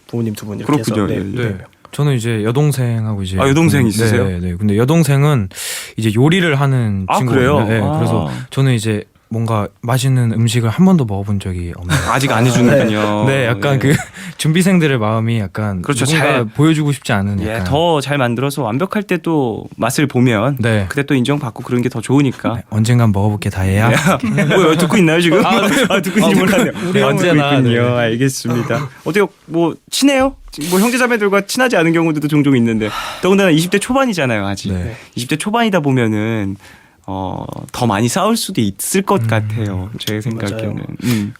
부모님 두 분 이렇게 그렇군요. 해서. 예. 저는 이제 여동생하고 이제 여동생 있으세요? 네. 근데 여동생은 이제 요리를 하는 친구거든요. 그래요? 네, 그래서 저는 이제 뭔가 맛있는 음식을 한 번도 먹어본 적이 없네요. 아직 안 해주는군요. 네, 약간 예. 그 준비생들의 마음이 약간 그렇죠, 누군가 잘- 보여주고 싶지 않은 예, 약간 더 잘 만들어서 완벽할 때 또 맛을 보면 네. 그때 또 인정받고 그런 게 더 좋으니까. 네, 언젠간 먹어볼게 다혜야. 뭐요? 듣고 있나요 지금? 듣고 있는지 몰랐네요. 우리 듣고 형제나, 있군요. 네. 알겠습니다. 어떻게 뭐 친해요? 뭐 형제자매들과 친하지 않은 경우도 종종 있는데 더군다나 20대 초반이잖아요 아직. 네. 20대 초반이다 보면은 더 많이 싸울 수도 있을 것 같아요. 제 생각에는.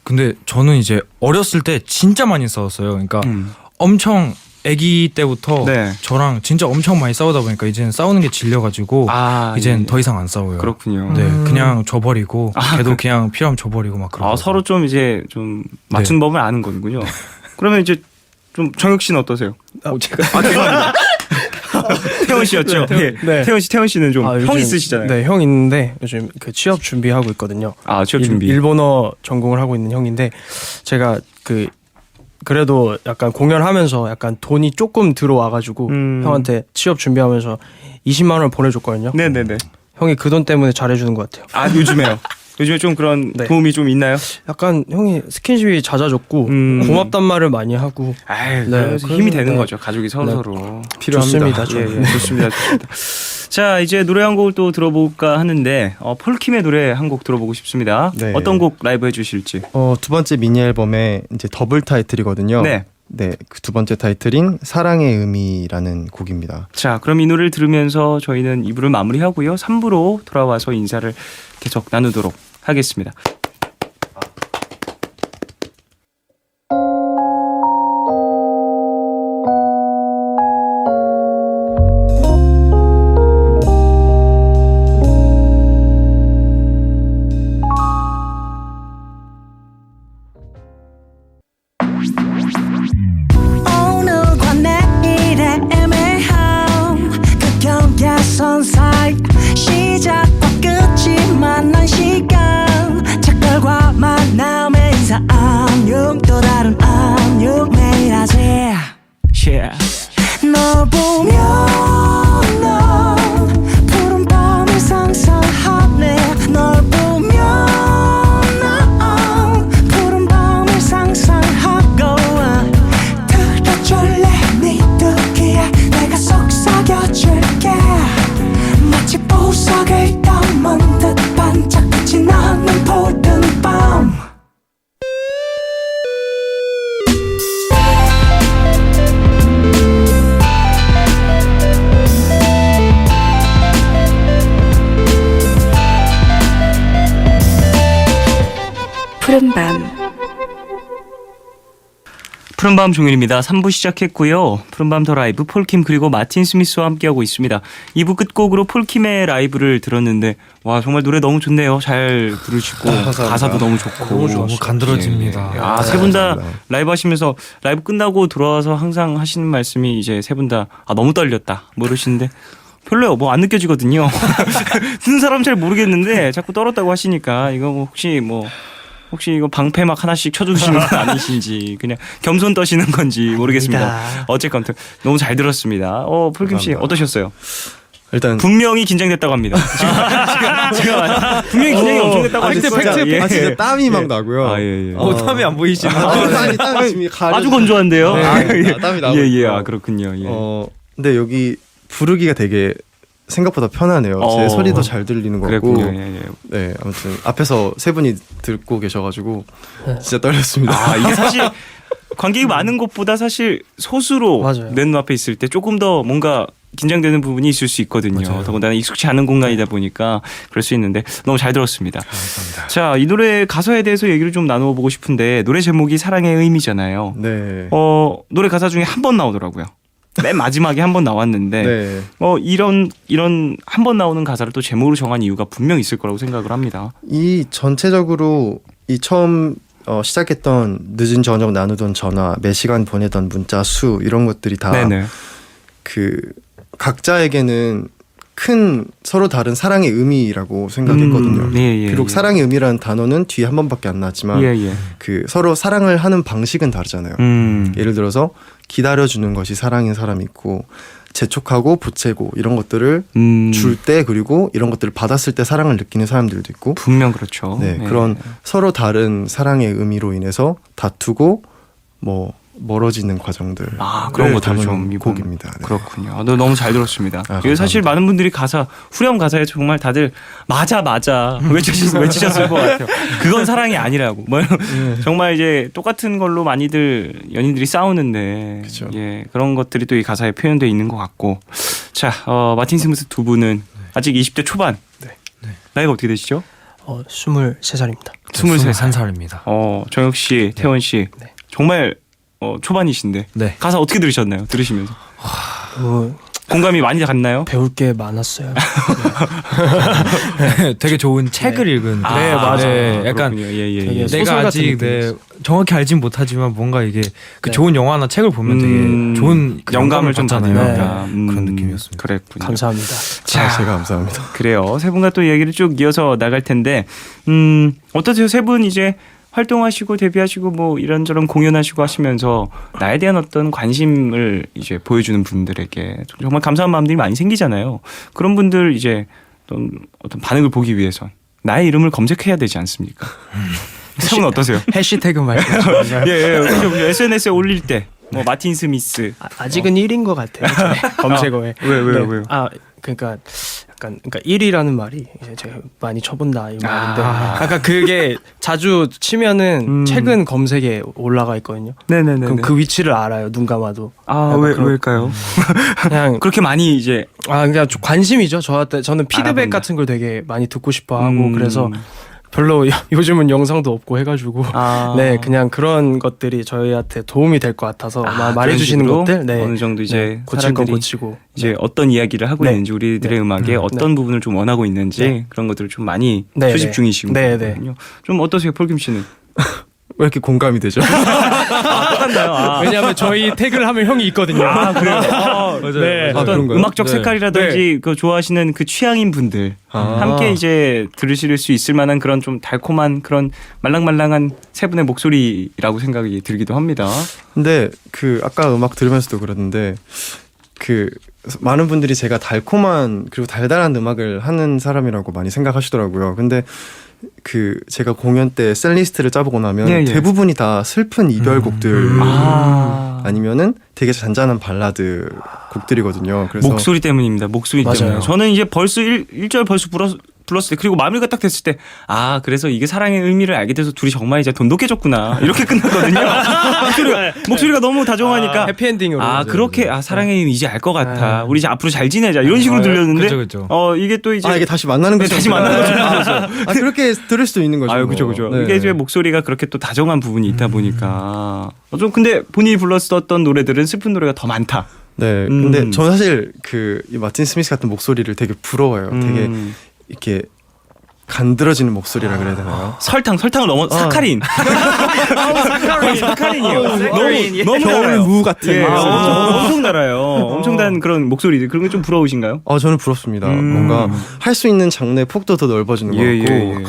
근데 저는 이제 어렸을 때 진짜 많이 싸웠어요. 그러니까 음. 엄청 아기 때부터 네. 저랑 진짜 엄청 많이 싸우다 보니까 이제는 싸우는 게 질려가지고 아, 이제는 예. 더 이상 안 싸워요. 그렇군요. 네, 그냥 줘버리고 걔도 그냥 필요하면 줘버리고 막 그러고. 서로 좀 이제 좀 맞춤 법을 아는 거군요. 그러면 이제 좀 정혁 씨는 어떠세요? 제가 죄송합니다. 태원 씨였죠. 네. 네. 태원 씨는 좀 형 요즘- 있으시잖아요. 네, 형 있는데 요즘 그 취업 준비하고 있거든요. 아, 취업 준비. 일본어 전공을 하고 있는 형인데 제가 그래도 약간 공연하면서 약간 돈이 조금 들어와가지고 형한테 취업 준비하면서 20만 원을 보내줬거든요. 네네네. 형이 그 돈 때문에 잘해주는 것 같아요. 아, 요즘에요. 요즘에 좀 그런 네. 도움이 좀 있나요? 약간 형이 스킨십이 잦아졌고 고맙단 말을 많이 하고 아유, 네, 그래서 힘이 되는 네. 거죠. 가족이 서로. 필요합니다. 좋습니다. 예, 좋습니다. 좋습니다. 자, 이제 노래 한 곡을 또 들어볼까 하는데 폴킴의 노래 한 곡 들어보고 싶습니다. 네. 어떤 곡 라이브 해주실지. 두 번째 미니 앨범의 이제 더블 타이틀이거든요. 네. 네, 그 두 번째 타이틀인 사랑의 의미라는 곡입니다. 자, 그럼 이 노래를 들으면서 저희는 2부를 마무리하고요. 3부로 돌아와서 인사를 계속 나누도록 하겠습니다. 오늘과 내일의 애매함 그 경계선 사이 시작과 끝이 만난 시간 착각과 만남의 인사 안녕 또 다른 안녕 매일 하지 널 보면 넌 푸른 밤을 상상하네 널 보면 넌 푸른 밤을 상상하고 들어줄래 네 듣기에 내가 속삭여줄게 마치 보석을 담은 듯 반짝이지 않는 푸른 밤 푸른밤 푸른밤 종일입니다. 3부 시작했고요. 푸른밤 더 라이브 폴킴 그리고 마틴 스미스와 함께하고 있습니다. 2부 끝곡으로 폴킴의 라이브를 들었는데 와 정말 노래 너무 좋네요. 잘 부르시고 가사도 너무 좋고 너무 간드러집니다. 아, 세 분 다 감사합니다. 라이브 하시면서 라이브 끝나고 들어와서 항상 하시는 말씀이 이제 세 분 다 너무 떨렸다 뭐 이러시는데 별로요. 뭐 안 느껴지거든요. 듣는 사람 잘 모르겠는데 자꾸 떨었다고 하시니까 이거 뭐 혹시 이거 방패막 하나씩 쳐주시는 건 아니신지 그냥 겸손 떠시는 건지 모르겠습니다. 어쨌건 너무 잘 들었습니다. 폴킴 씨 감사합니다. 어떠셨어요? 일단 분명히 긴장됐다고 합니다. 지금 분명히 긴장이 엄청 됐다고 하셨어요. 예. 진짜 땀이 막 나고요. 아, 예, 예. 땀이 안 보이시나? 땀이 지금 가려. 아주 건조한데요. 땀이 나고. 예, 예. 있고요. 아, 그렇군요. 예. 근데 여기 부르기가 되게 생각보다 편하네요. 제 소리도 잘 들리는 거고. 그랬군요. 예, 예. 네, 아무튼 앞에서 세 분이 듣고 계셔가지고 진짜 떨렸습니다. 아, 이게 사실 관객이 많은 곳보다 사실 소수로 맞아요. 내 눈앞에 있을 때 조금 더 뭔가 긴장되는 부분이 있을 수 있거든요. 맞아요. 더군다나 익숙치 않은 공간이다 보니까 그럴 수 있는데 너무 잘 들었습니다. 자, 이 노래 가사에 대해서 얘기를 좀 나누어 보고 싶은데 노래 제목이 사랑의 의미잖아요. 네. 노래 가사 중에 한 번 나오더라고요. 맨 마지막에 한 번 나왔는데 네. 이런 한 번 나오는 가사를 또 제목으로 정한 이유가 분명 있을 거라고 생각을 합니다. 이 전체적으로 이 처음 시작했던 늦은 저녁 나누던 전화, 매 시간 보내던 문자 수 이런 것들이 다 네네. 그 각자에게는 큰 서로 다른 사랑의 의미라고 생각했거든요. 예, 예, 비록 예. 사랑의 의미라는 단어는 뒤에 한 번밖에 안 나왔지만 예, 예. 그 서로 사랑을 하는 방식은 다르잖아요. 예를 들어서 기다려주는 것이 사랑인 사람이 있고 재촉하고 보채고 이런 것들을 줄 때 그리고 이런 것들을 받았을 때 사랑을 느끼는 사람들도 있고 분명 그렇죠. 네, 그런 서로 다른 사랑의 의미로 인해서 다투고 뭐 멀어지는 과정들 그런 것들 담은 좀 이번- 곡입니다. 네. 그렇군요. 너무 잘 들었습니다. 아, 그리고 사실 감사합니다. 많은 분들이 후렴 가사에 정말 다들 맞아 외치셨을 것 같아요. 그건 사랑이 아니라고. 뭐 정말 이제 똑같은 걸로 많이들 연인들이 싸우는데 그쵸. 예, 그런 것들이 또 이 가사에 표현되어 있는 것 같고. 자, 마틴 스미스 두 분은 아직 20대 초반. 나이가 어떻게 되시죠? 23살입니다. 23살입니다. 정혁 씨, 태원 씨. 네. 정말 초반이신데 네. 가사 어떻게 들으셨나요? 들으시면서 뭐 공감이 많이 갔나요? 배울 게 많았어요. 되게 좋은 책을 읽은. 네, 맞아요. 약간 그렇군요. 예. 되게 소설 내가 같은 아직 느낌이었어요. 정확히 알진 못하지만 뭔가 이게 그 네. 좋은 영화나 책을 보면 되게 좋은 그 영감을 좀 받잖아요. 받으니까 그런 느낌이었습니다. 그랬군요. 감사합니다. 자, 제가 감사합니다. 그래요. 세 분과 또 얘기를 쭉 이어서 나갈 텐데 어떠세요? 세 분 이제 활동하시고 데뷔하시고 뭐 이런저런 공연하시고 하시면서 나에 대한 어떤 관심을 이제 보여주는 분들에게 정말 감사한 마음들이 많이 생기잖아요. 그런 분들 이제 어떤 반응을 보기 위해선 나의 이름을 검색해야 되지 않습니까? 세 분은 어떠세요? 해시태그 말씀하시는 예. 그죠. SNS에 올릴 때 뭐 마틴 스미스 아직은 1인 것 같아요. 검색어에. 왜요? 그러니까 1이라는 말이 이제 제가 많이 쳐본다 이 말인데 아. 약간 그게 자주 치면은 최근 검색에 올라가 있거든요. 네네네. 그럼 그 위치를 알아요. 눈 감아도. 왜일까요? 그냥 그렇게 많이 이제 그냥 좀 관심이죠. 저는 피드백 알아본다. 같은 걸 되게 많이 듣고 싶어 하고 그래서 별로 요즘은 영상도 없고 해가지고 네 그냥 그런 것들이 저희한테 도움이 될 것 같아서 말해주시는 그런 것들 식으로 어느 정도 이제 네, 고칠 건 사람들이 고치고 이제 어떤 이야기를 하고 네. 있는지 우리들의 음악에 어떤 부분을 좀 원하고 있는지 네. 그런 것들을 좀 많이 네, 수집 네. 중이시고 네, 거든요. 좀 어떠세요, 폴김 씨는? 왜 이렇게 공감이 되죠? 똑같나요? 왜냐하면 저희 태그를 하면 형이 있거든요. 그래요. 네. 어떤 그런가요? 음악적 네. 색깔이라든지 그 좋아하시는 그 취향인 분들 함께 이제 들으실 수 있을 만한 그런 좀 달콤한 그런 말랑말랑한 세 분의 목소리라고 생각이 들기도 합니다. 근데 그 아까 음악 들으면서도 그랬는데 그 많은 분들이 제가 달콤한 그리고 달달한 음악을 하는 사람이라고 많이 생각하시더라고요. 근데 그 제가 공연 때 셀리스트를 짜보고 나면 예. 대부분이 다 슬픈 이별곡들 아니면은 되게 잔잔한 발라드 곡들이거든요. 그래서 목소리 때문입니다. 목소리 맞아요. 때문에. 저는 이제 벌써 1절 벌써 불렀을 때 그리고 마무리가 딱 됐을 때 그래서 이게 사랑의 의미를 알게 돼서 둘이 정말 이제 돈독해졌구나 이렇게 끝났거든요. 목소리가 너무 다정하니까 해피엔딩으로 그렇게 사랑의 의미 이제 알 것 같아. 우리 이제 앞으로 잘 지내자 이런 식으로 들렸는데 그죠. 이게 또 이제 이게 다시 만나는 거죠. 다시 만나는 거죠. 그렇게 들을 수도 있는 거죠. 그죠. 네. 이게 이제 목소리가 그렇게 또 다정한 부분이 있다 보니까 좀 근데 본인이 불렀었던 노래들은 슬픈 노래가 더 많다. 네. 근데 저는 사실 이 마틴 스미스 같은 목소리를 되게 부러워요. 되게 이렇게 간드러지는 목소리라 그래야 되나요? 설탕을 넘어 사카린. 사카린이에요. 너무 겨울 달아요. 무 같은. 예, 엄청 달아요. 엄청 단 그런 목소리들 그런 게 좀 부러우신가요? 저는 부럽습니다. 뭔가 할 수 있는 장르의 폭도 더 넓어지는 것 같고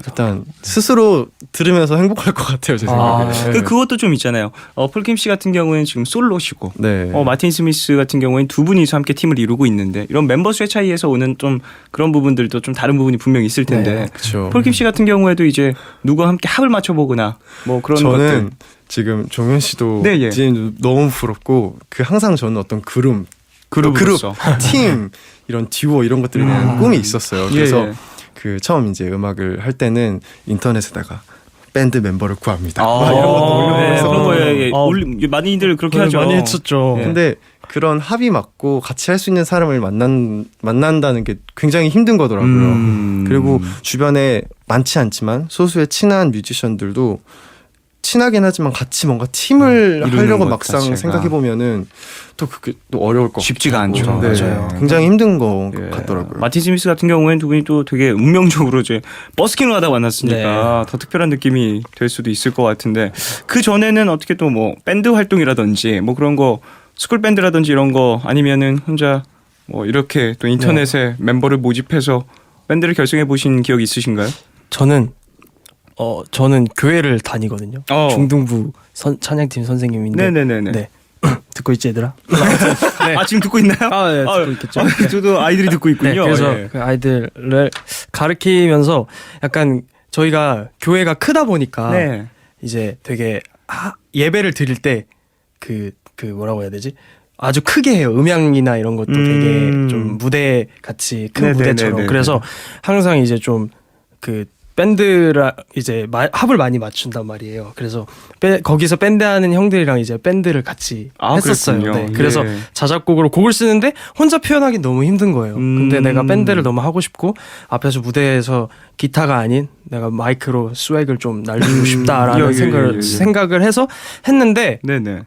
일단 스스로 들으면서 행복할 것 같아요. 제 생각에. 그것도 좀 있잖아요. 폴킴 씨 같은 경우에는 지금 솔로시고 네. 마틴 스미스 같은 경우에는 두 분이서 함께 팀을 이루고 있는데 이런 멤버 수의 차이에서 오는 좀 그런 부분들도 좀 다른 부분이 분명히 있을 텐데 그렇죠. 폴킴 씨 같은 경우에도 이제 누구와 함께 합을 맞춰보거나 뭐 그런 저는 것들. 지금 종현 씨도 네, 예. 디제이도 너무 부럽고 항상 저는 어떤 그룹, 그룹으로서. 팀 이런 듀오 이런 것들에 대한 꿈이 있었어요. 그래서 예. 그 처음 이제 음악을 할 때는 인터넷에다가 밴드 멤버를 구합니다. 막 막 이런 것도 올려보고 네, 했었거든요. 그런 거에 많이들 그렇게 하죠. 많이 했었죠. 네. 근데 그런 합이 맞고 같이 할 수 있는 사람을 만난다는 게 굉장히 힘든 거더라고요. 그리고 주변에 많지 않지만 소수의 친한 뮤지션들도 친하긴 하지만 같이 뭔가 팀을 이루는 하려고 것 막상 자체가. 생각해 보면은 또 그게 또 어려울 것 쉽지가 같고. 않죠. 네, 맞아요. 굉장히 힘든 것 예. 같더라고요. 마틴 스미스 같은 경우에는 두 분이 또 되게 운명적으로 이제 버스킹을 하다 만났으니까 더 특별한 느낌이 될 수도 있을 것 같은데 그 전에는 어떻게 또 뭐 밴드 활동이라든지 뭐 그런 거 스쿨 밴드라든지 이런 거 아니면은 혼자 뭐 이렇게 또 인터넷에 멤버를 모집해서 밴드를 결성해 보신 기억이 있으신가요? 저는 교회를 다니거든요. 중등부 찬양팀 선생님인데 네네네네. 네. 듣고 있지 얘들아? 아 지금 듣고 있나요? 네, 듣고 있겠죠. 저도 아이들이 듣고 네, 있군요. 그래서 예. 그 아이들을 가르치면서 약간 저희가 교회가 크다 보니까 네. 이제 되게 예배를 드릴 때 그 뭐라고 해야 되지? 아주 크게 해요. 음향이나 이런 것도 되게 좀 무대 같이 큰 네네네네네. 무대처럼. 그래서 항상 이제 좀 그 밴드라 이제 합을 많이 맞춘단 말이에요. 그래서 거기서 밴드 하는 형들이랑 이제 밴드를 같이 했었어요. 그랬군요. 네. 그래서 예. 자작곡으로 곡을 쓰는데 혼자 표현하기 너무 힘든 거예요. 근데 내가 밴드를 너무 하고 싶고 앞에서 무대에서 기타가 아닌 내가 마이크로 스웩을 좀 날리고 싶다라는 생각을 해서 했는데 네네.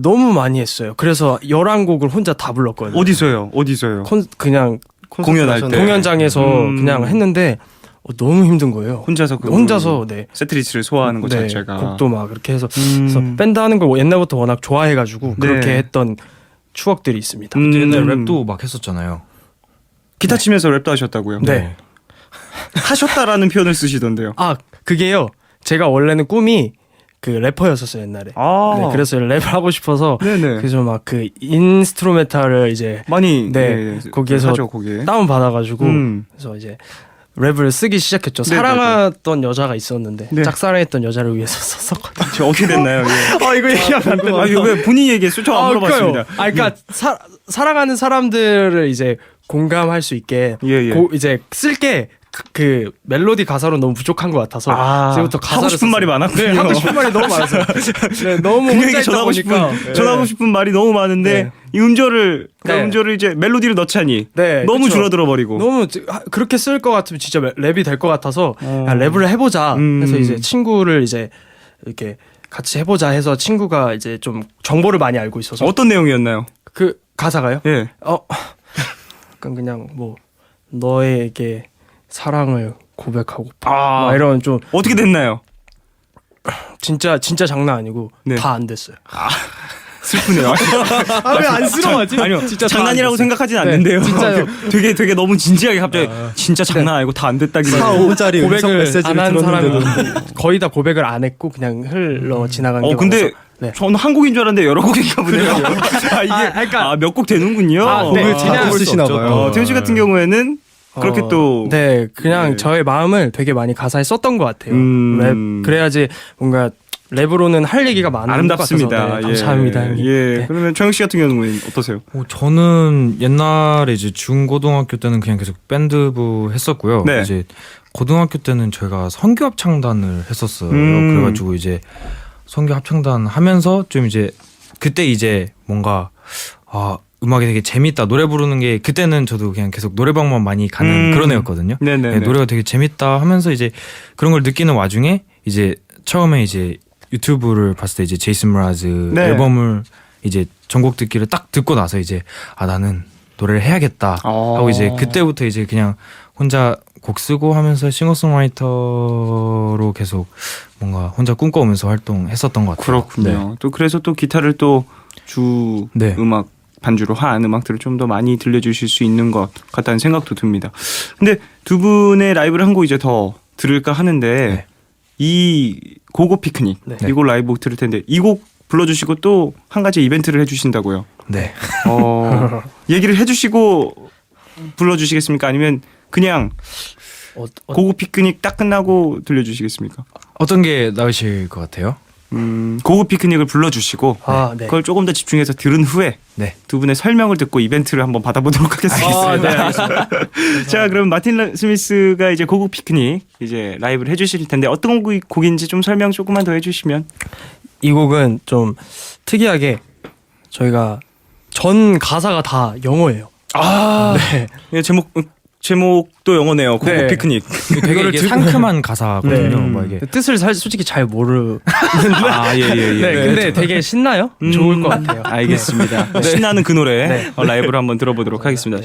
너무 많이 했어요. 그래서 11곡을 혼자 다 불렀거든요. 어디서요? 그냥 공연할 때 공연장에서 그냥 했는데 너무 힘든 거예요. 혼자서 네. 세트리스트를 소화하는 것 네, 자체가 곡도 막 그렇게 해서 그래서 밴드 하는 걸 옛날부터 워낙 좋아해가지고 네. 그렇게 했던 추억들이 있습니다. 옛날에 랩도 막 했었잖아요. 기타 치면서 랩도 하셨다고요? 네. 하셨다라는 표현을 쓰시던데요. 그게요. 제가 원래는 꿈이 그 래퍼였었어요 옛날에. 네, 그래서 랩을 하고 싶어서 네네. 그래서 막 그 인스트루멘탈을 이제 많이 네, 거기에서 하죠, 거기에. 다운 받아가지고 음. 그래서 이제 랩을 쓰기 시작했죠. 네네네. 사랑했던 여자가 있었는데 네. 짝사랑했던 여자를 위해서 썼었거든요. 저 어떻게 됐나요? 예. 이거 얘기하면 안 되나? 이거 왜 본인 얘기했어요? 저 안 물어봤습니다. 그러니까 사랑하는 사람들을 이제 공감할 수 있게 예. 이제 쓸게 그 멜로디 가사로 너무 부족한 것 같아서 지금부터 가사를 하고 싶은 썼어요. 말이 많았군요. 네, 하고 싶은 말이 너무 많았어요. 네, 너무 혼자 그녀에게 있다 보니까 전하고 싶은 말이 너무 많은데 네. 이 음절을 네. 음절을 이제 멜로디를 넣자니 네, 너무 그쵸. 줄어들어 버리고 너무 그렇게 쓸 것 같으면 진짜 랩이 될 것 같아서 야, 랩을 해보자 해서 이제 친구를 이제 이렇게 같이 해보자 해서 친구가 이제 좀 정보를 많이 알고 있어서 어떤 내용이었나요? 그 가사가요? 예. 약간 그냥 뭐 너에게 사랑을 고백하고 아. 막 이런 좀 어떻게 됐나요? 진짜 장난 아니고 네. 다 안 됐어요. 슬프네요. 왜 안쓰러워하지? 아니요, 진짜 장난이라고 생각하진 네, 않는데요. 진짜요. 되게 너무 진지하게 갑자기 진짜 장난 아니고 다 안 됐다길래. 4-5짜리 음성 고백을 메시지를 안 한 사람이 들었는데도 거의 다 고백을 안 했고 그냥 흘러 지나간 게 근데 많아서. 네. 저는 한 곡인 줄 알았는데 여러 곡인가 보네요. 이게 그러니까 몇 곡 되는군요. 네, 곡을 그냥 자꾸 쓰시나 봐요. 태훈 씨 같은 경우에는 그렇게 또 네 그냥 네. 저의 마음을 되게 많이 가사에 썼던 것 같아요. 음. 랩 그래야지 뭔가 랩으로는 할 얘기가 많은 아름답습니다. 것 같아서 네, 감사합니다. 형님. 예. 네. 그러면 정혁 씨 같은 경우는 어떠세요? 저는 옛날에 이제 중고등학교 때는 그냥 계속 밴드부 했었고요. 네. 이제 고등학교 때는 저희가 선교 합창단을 했었어요. 그래가지고 이제 선교 합창단 하면서 좀 이제 그때 이제 뭔가 음악이 되게 재밌다, 노래 부르는 게 그때는 저도 그냥 계속 노래방만 많이 가는 그런 애였거든요. 네네. 네, 노래가 되게 재밌다 하면서 이제 그런 걸 느끼는 와중에 이제 처음에 이제 유튜브를 봤을 때 이제 제이슨 브라즈 네. 앨범을 이제 전곡 듣기를 딱 듣고 나서 이제 나는 노래를 해야겠다 하고 이제 그때부터 이제 그냥 혼자 곡 쓰고 하면서 싱어송라이터로 계속 뭔가 혼자 꿈꿔오면서 활동했었던 것 같아요. 그렇군요. 또 그래서 또 기타를 또 주 네. 음악 반주로 한 음악들을 좀 더 많이 들려주실 수 있는 것 같다는 생각도 듭니다. 근데 두 분의 라이브를 한 곡 이제 더 들을까 하는데 네. 이 고고 피크닉 네. 이 곡 라이브 들을 텐데 이 곡 불러주시고 또 한 가지 이벤트를 해주신다고요. 네. 얘기를 해주시고 불러주시겠습니까? 아니면 그냥 고고 피크닉 딱 끝나고 들려주시겠습니까? 어떤 게 나으실 것 같아요? 고고 피크닉을 불러주시고 네. 그걸 조금 더 집중해서 들은 후에 네. 두 분의 설명을 듣고 이벤트를 한번 받아보도록 하겠습니다. 네, 알겠습니다. 자, 그럼 마틴 스미스가 이제 고고 피크닉 이제 라이브를 해주실 텐데 어떤 곡인지 좀 설명 조금만 더 해주시면. 이 곡은 좀 특이하게 저희가 전 가사가 다 영어예요. 네. 예, 제목도 영어네요. 고고 네. 피크닉. 되게 이게 상큼한 가사거든요. 뭐 이게 뜻을 솔직히 잘 모르는데 예. 네, 근데 되게 신나요? 좋을 것 같아요. 알겠습니다. 신나는 그 노래 네. 라이브로 한번 들어보도록 하겠습니다.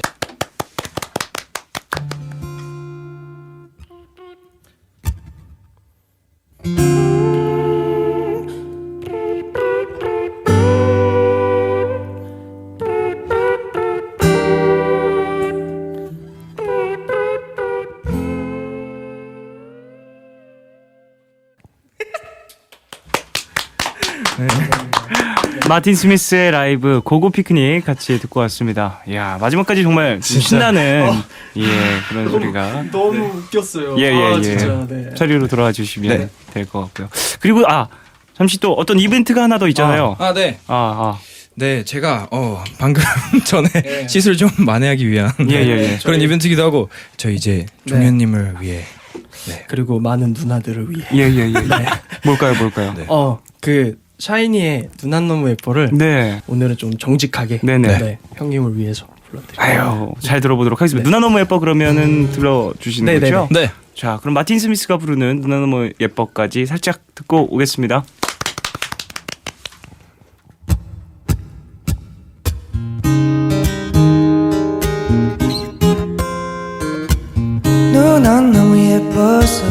마틴 스미스의 라이브 고고 피크닉 같이 듣고 왔습니다. 야 마지막까지 정말 신나는 그런 소리가 너무 웃겼어요. 예. 진짜. 네. 자리로 돌아와 주시면 될 것 같고요. 그리고 잠시 또 어떤 이벤트가 하나 더 있잖아요. 네. 네, 제가 방금 전에 네. 시술 좀 만회하기 위한 예. 그런 이벤트기도 하고 저희 이제 종현님을 위해 그리고 많은 누나들을 위해. 예. 뭘까요? 네. 그 샤이니의 누난 너무 예뻐를 네. 오늘은 좀 정직하게 네네. 네, 형님을 위해서 불러드릴게요. 아유, 잘 들어보도록 하겠습니다. 누나 너무 예뻐 그러면은 들려주시는 네네네. 거죠? 네. 자, 그럼 마틴 스미스가 부르는 누나 너무 예뻐까지 살짝 듣고 오겠습니다. 누난 너무 예뻐서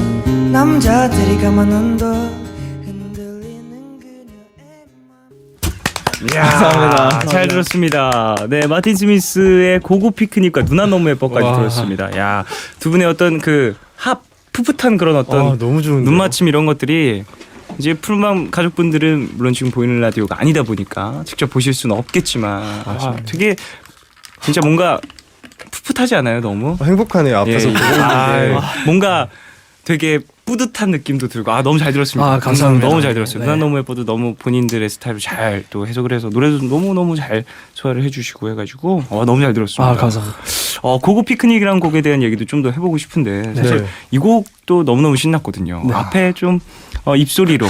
남자들이 가만 한다 흔들리는 그녀의 감사합니다. 잘 들었습니다. 네, 마틴 스미스의 고고 피크닉과 누나 너무 예뻐까지 들었습니다. 야, 두 분의 어떤 그 풋풋한 그런 어떤 너무 좋은데. 눈맞춤 이런 것들이 이제 푸른밤 가족분들은 물론 지금 보이는 라디오가 아니다 보니까 직접 보실 수는 없겠지만 되게 진짜 뭔가 풋풋하지 않아요? 너무 행복하네요. 앞에서 예. 보고 있는데. 뭔가 되게 뿌듯한 느낌도 들고 너무 잘 들었습니다. 감사합니다. 너무 잘 들었어요. 네. 누나 너무 예뻐도 너무 본인들의 스타일로 잘 또 해석을 해서 노래도 너무 잘 소화를 해주시고 해가지고 너무 잘 들었습니다. 감사합니다. 고고 피크닉이라는 곡에 대한 얘기도 좀 더 해보고 싶은데 사실 네. 이 곡도 너무너무 신났거든요. 앞에 좀 입소리로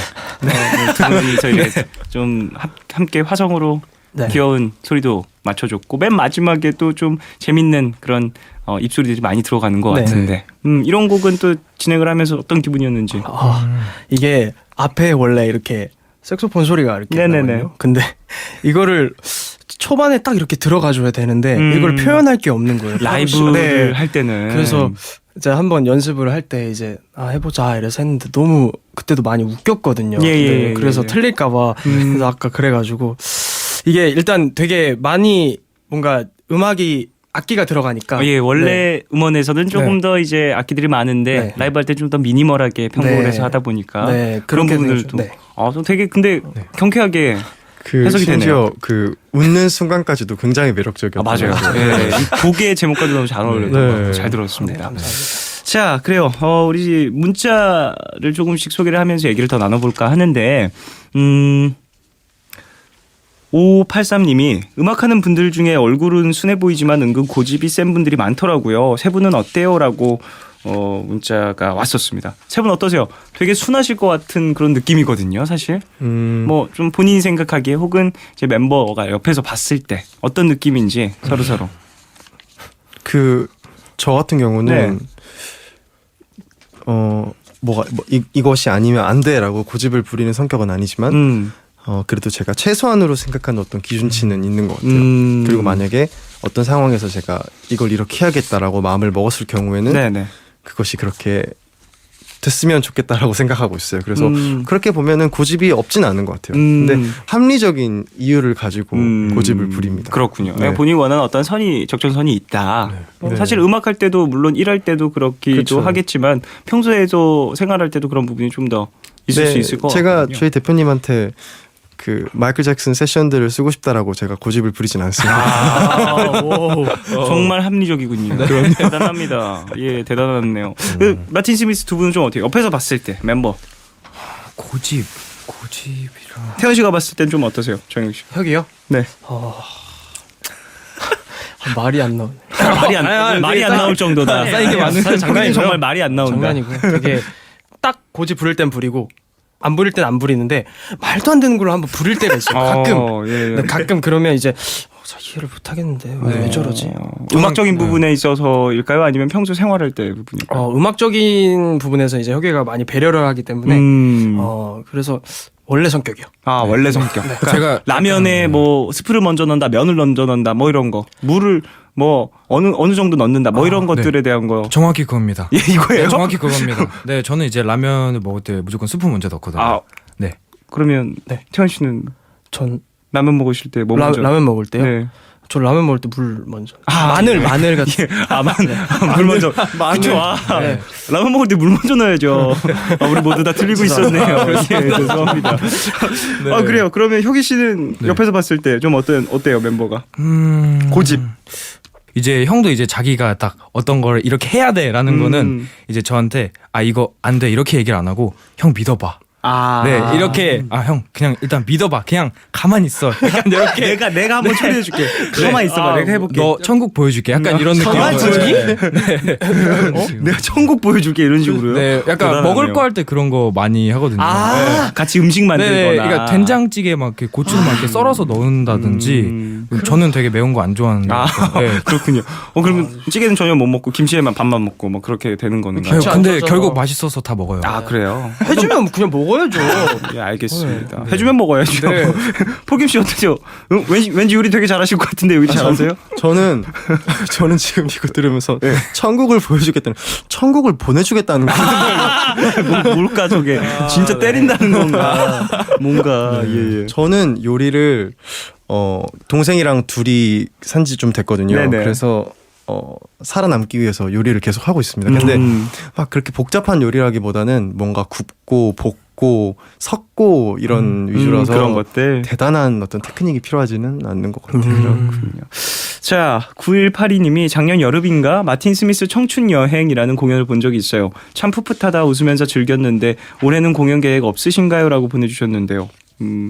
두 분이 저희가 좀 함께 화성으로 네. 귀여운 소리도 맞춰줬고 맨 마지막에 또 좀 재밌는 그런 입소리들이 많이 들어가는 것 네. 같은데 이런 곡은 또 진행을 하면서 어떤 기분이었는지. 이게 앞에 원래 이렇게 색소폰 소리가 이렇게 네네네. 나거든요. 근데 이거를 초반에 딱 이렇게 들어가줘야 되는데 이걸 표현할 게 없는 거예요. 라이브를 네. 할 때는 그래서 이제 한번 연습을 할 때 이제 해보자 이래서 했는데 너무 그때도 많이 웃겼거든요. 예. 그래서 틀릴까봐 그래서 아까 그래가지고 이게 일단 되게 많이 뭔가 음악이 악기가 들어가니까 원래 음원에서는 조금 더 이제 악기들이 많은데 네. 라이브 할 때 좀 더 미니멀하게 편곡을 네. 해서 하다 보니까 네, 그런 그렇게 부분들도 되죠. 네. 되게 근데 경쾌하게 그 해석이 심지어 되네요. 그 웃는 순간까지도 굉장히 매력적이었던 맞아요. 것 같아요. 예, 이 곡의 제목까지 너무 잘 어울렸던 것 같아요. 잘 들었습니다. 자, 그래요. 우리 문자를 조금씩 소개를 하면서 얘기를 더 나눠볼까 하는데 5583님이 음악하는 분들 중에 얼굴은 순해 보이지만 은근 고집이 센 분들이 많더라고요. 세 분은 어때요? 라고 문자가 왔었습니다. 세 분 어떠세요? 되게 순하실 것 같은 그런 느낌이거든요, 사실. 뭐 좀 본인이 생각하기에 혹은 제 멤버가 옆에서 봤을 때 어떤 느낌인지 서로. 저 같은 경우는 이것이 아니면 안 돼라고 고집을 부리는 성격은 아니지만 그래도 제가 최소한으로 생각하는 어떤 기준치는 있는 것 같아요. 그리고 만약에 어떤 상황에서 제가 이걸 이렇게 해야겠다라고 마음을 먹었을 경우에는 네네. 그것이 그렇게 됐으면 좋겠다라고 생각하고 있어요. 그래서 그렇게 보면은 고집이 없진 않은 것 같아요. 근데 합리적인 이유를 가지고 고집을 부립니다. 그렇군요. 네. 본인이 원하는 어떤 적정선이 있다. 네. 사실 음악할 때도 물론 일할 때도 그렇기도 그쵸. 하겠지만 평소에도 생활할 때도 그런 부분이 좀 더 있을 수 있을 것 제가 같거든요. 저희 대표님한테 그 마이클 잭슨 세션들을 쓰고 싶다라고 제가 고집을 부리진 않습니다. 정말 합리적이군요. 대단합니다. 예, 대단하네요. 마틴 스미스 두 분은 좀 어때요? 옆에서 봤을 때 멤버 고집이라. 태연 씨가 봤을 땐 좀 어떠세요, 정영 씨? 혁이요? 네. 말이 안 나오네. 말이 안 나올 정도다. 쌓인 게 많은데 사실 장난이고요. 정말 말이 안 나온다. 장난이고요. 되게 딱 고집 부릴 땐 부리고 안 부릴 땐 안 부리는데 말도 안 되는 걸로 한번 부릴 때가 있어요. 가끔. 근데 가끔 그러면 이제 잘 이해를 못 하겠는데 왜 저러지? 음악적인 부분에 있어서일까요? 아니면 평소 생활할 때 부분일까요? 음악적인 부분에서 이제 혁이가 많이 배려를 하기 때문에 그래서 원래 성격이요. 원래 성격. 그러니까 제가 라면에 뭐 스프를 먼저 넣는다, 면을 먼저 넣는다, 뭐 이런 거, 물을 뭐 어느 정도 넣는다, 뭐 이런 것들에 대한 거. 정확히 그겁니다. 예, 이거예요? 네, 정확히 그겁니다. 네, 저는 이제 라면을 먹을 때 무조건 스프 먼저 넣거든요. 네. 그러면 태연 씨는 전 라면 먹으실 때 뭐 먼저? 라면 먹을 때요. 네. 저 라면 먹을 때 물 먼저. 마늘 같은. 물 먼저. 그쵸. 네. 라면 먹을 때 물 먼저 넣어야죠. 우리 모두 다 틀리고 있었네요. 예, 죄송합니다. 아 그래요. 그러면 효기 씨는 옆에서 봤을 때 좀 어때요 멤버가? 고집. 이제 형도 이제 자기가 딱 어떤 걸 이렇게 해야 돼라는 거는 이제 저한테 이거 안 돼 이렇게 얘기를 안 하고 형 믿어봐. 네 이렇게 형 그냥 일단 믿어봐 그냥 가만히 있어 약간 이렇게 내가 한번 처리해줄게. 가만히 있어봐. 내가 해볼게. 너 천국 보여줄게 약간 이런 느낌. 내가 천국 보여줄게 이런 식으로요. 네 약간 대단하네요. 먹을 거 할 때 그런 거 많이 하거든요. 네. 같이 음식 만들거나. 네, 그러니까 된장찌개 막 이렇게 고추를 막 이렇게 썰어서 넣는다든지. 저는 되게 매운 거 안 좋아하는데. 네. 그렇군요. 그러면 찌개는 전혀 못 먹고 김치에만 밥만 먹고 뭐 그렇게 되는 건가요? 근데 결국 맛있어서 다 먹어요. 그래요. 해주면 그냥 먹어야죠. 예, 알겠습니다. 해주면 먹어야죠. 포김 씨 어떠세요? 왠지 요리 되게 잘하실 것 같은데 요리 잘하세요? 저는 지금 이거 들으면서 천국을 보여주겠다는 천국을 보내주겠다는 뭘까 저게? 진짜 때린다는 건가? 뭔가 예. 저는 요리를 동생이랑 둘이 산지 좀 됐거든요. 네네. 그래서 살아남기 위해서 요리를 계속 하고 있습니다. 근데 막 그렇게 복잡한 요리라기보다는 뭔가 굽고 볶고 섞고 이런 위주라서 그런 것들. 대단한 어떤 테크닉이 필요하지는 않는 것 같아요. 그렇군요. 자, 9182님이 작년 여름인가 마틴 스미스 청춘 여행이라는 공연을 본 적이 있어요. 참 풋풋하다 웃으면서 즐겼는데 올해는 공연 계획 없으신가요? 라고 보내주셨는데요.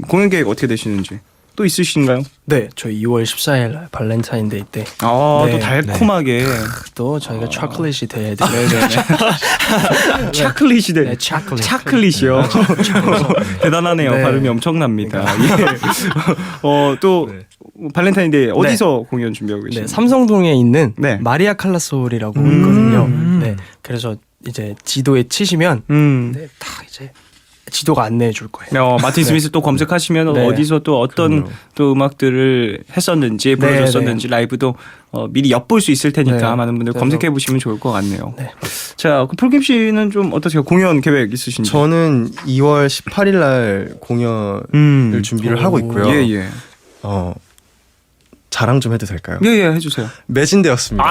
공연 계획 어떻게 되시는지 또 있으신가요? 네, 저희 2월 14일 날 발렌타인데이 때. 또 네, 달콤하게 또 저희가 초콜릿이 돼야 돼. 차클릿이 돼. 네, 초콜릿. 차클릿이요. 대단하네요. 네. 발음이 엄청납니다. 예. 또 발렌타인데이 어디서 공연 준비하고 계시나요? 네, 삼성동에 있는 네. 마리아 칼라솔이라고 있거든요. 네, 그래서 이제 지도에 치시면 네, 다 이제 지도가 안내해 줄 거예요. 마틴 스미스 또 검색하시면 네. 어디서 또 어떤 또 음악들을 했었는지 불러줬었는지 라이브도 미리 엿볼 수 있을 테니까 네. 많은 분들 그래서- 검색해 보시면 좋을 것 같네요. 네. 자, 그 폴킴 씨는 좀 어떠세요? 공연 계획 있으신지? 저는 2월 18일 날 공연을 준비를 하고 있고요. 예. 자랑 좀 해도 될까요? 예, 해주세요. 매진되었습니다.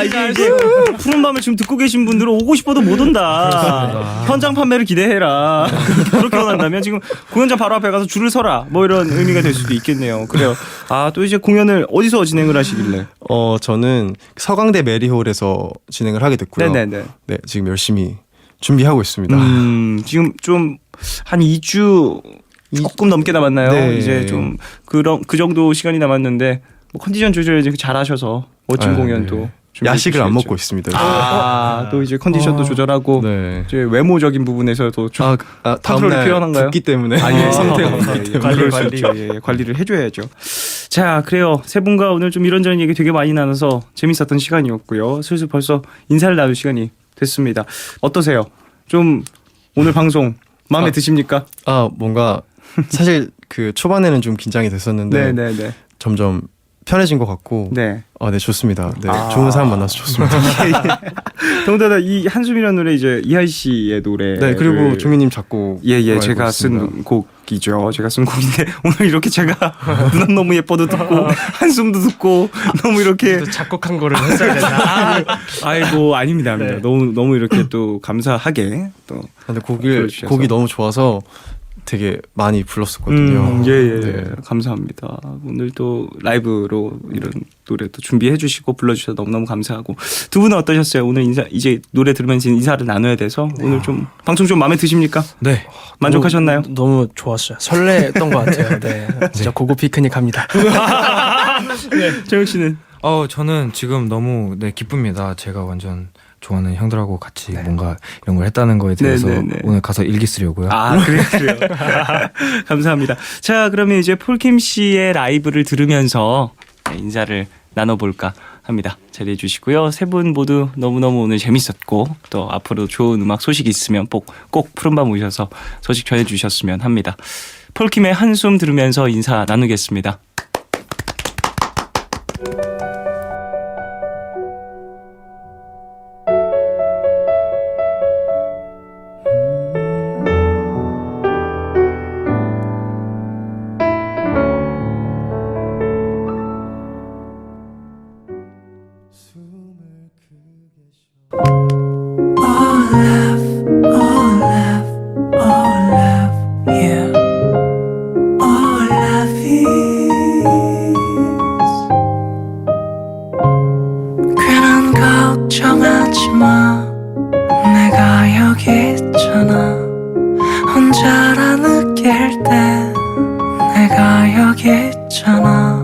이제 푸른 밤을 지금 듣고 계신 분들은 오고 싶어도 못 온다. 현장 판매를 기대해라. 그렇게 원한다면 지금 공연장 바로 앞에 가서 줄을 서라. 뭐 이런 의미가 될 수도 있겠네요. 그래요. 또 이제 공연을 어디서 진행을 하시길래? 저는 서강대 메리홀에서 진행을 하게 됐고요. 네네네. 네, 지금 열심히 준비하고 있습니다. 지금 좀 한 2주 조금 넘게 남았나요? 네. 이제 좀 그 정도 시간이 남았는데 뭐 컨디션 조절 이제 잘하셔서 멋진 공연도 준비해 야식을 안 주셔야죠. 먹고 있습니다. 또 이제 컨디션도 조절하고 네. 이제 외모적인 부분에서도 좀 컨트롤이 다음날 필요한가요? 붓기 때문에 상태가 상태가 관리를 해줘야죠. 자, 그래요. 세 분과 오늘 좀 이런저런 얘기 되게 많이 나눠서 재밌었던 시간이었고요. 슬슬 벌써 인사를 나눌 시간이 됐습니다. 어떠세요? 좀 오늘 방송 마음에 드십니까? 뭔가 사실 그 초반에는 좀 긴장이 됐었는데 네네네. 점점 편해진 것 같고 네. 네, 좋습니다. 네, 좋은 사람 만나서 좋습니다. 더군다나 이 한숨이라는 노래 이제 이하이 씨의 노래. 네, 그리고 종민님 작곡 제가 쓴 곡이죠. 제가 쓴 곡인데 오늘 이렇게 제가 눈 너무 예뻐도 듣고 한숨도 듣고 너무 이렇게 작곡한 거를 했어야 된다. 아이고 아닙니다. 네. 너무 이렇게 또 감사하게 또 근데 불러주셔서. 곡이 너무 좋아서 되게 많이 불렀었거든요. 네. 감사합니다. 오늘 또 라이브로 이런 노래 또 준비해 주시고 불러주셔서 너무너무 감사하고 두 분은 어떠셨어요? 오늘 이제 노래 들으면서 인사를 나눠야 돼서 오늘 좀 방송 좀 마음에 드십니까? 네. 만족하셨나요? 너무 좋았어요. 설레했던 것 같아요. 네, 진짜 고고 피크닉 합니다. 재혁 씨는? 저는 지금 너무 기쁩니다. 제가 완전 좋아하는 형들하고 같이 뭔가 이런 걸 했다는 거에 대해서 오늘 가서 일기 쓰려고요. 그래요. 감사합니다. 자, 그러면 이제 폴킴 씨의 라이브를 들으면서 인사를 나눠볼까 합니다. 자리해 주시고요. 세 분 모두 너무너무 오늘 재밌었고 또 앞으로 좋은 음악 소식 있으면 꼭 푸른밤 오셔서 소식 전해주셨으면 합니다. 폴킴의 한숨 들으면서 인사 나누겠습니다. 여기 있잖아.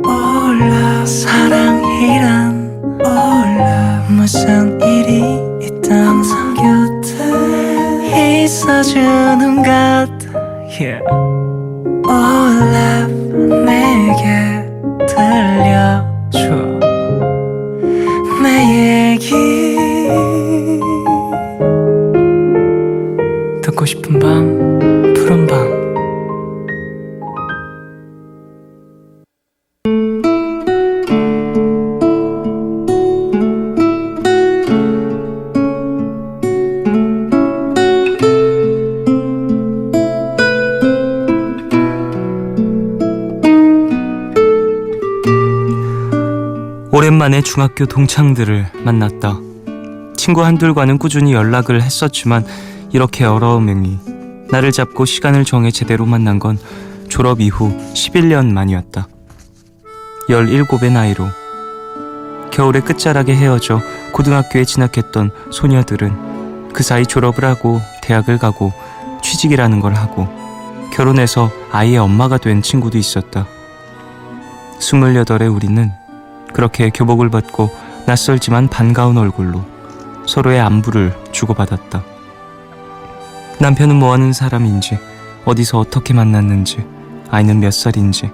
몰라 사랑이란 몰라 무슨 일이 있든 항상 곁에 있어주는 것 yeah. 몰라 내게 들려줘 내 얘기 듣고 싶은 밤 푸른 밤 오랜만에 중학교 동창들을 만났다. 친구 한둘과는 꾸준히 연락을 했었지만 이렇게 여러 명이 나를 잡고 시간을 정해 제대로 만난 건 졸업 이후 11년 만이었다. 17의 나이로 겨울의 끝자락에 헤어져 고등학교에 진학했던 소녀들은 그 사이 졸업을 하고 대학을 가고 취직이라는 걸 하고 결혼해서 아이의 엄마가 된 친구도 있었다. 28의 우리는 그렇게 교복을 벗고 낯설지만 반가운 얼굴로 서로의 안부를 주고받았다. 남편은 뭐하는 사람인지, 어디서 어떻게 만났는지, 아이는 몇 살인지,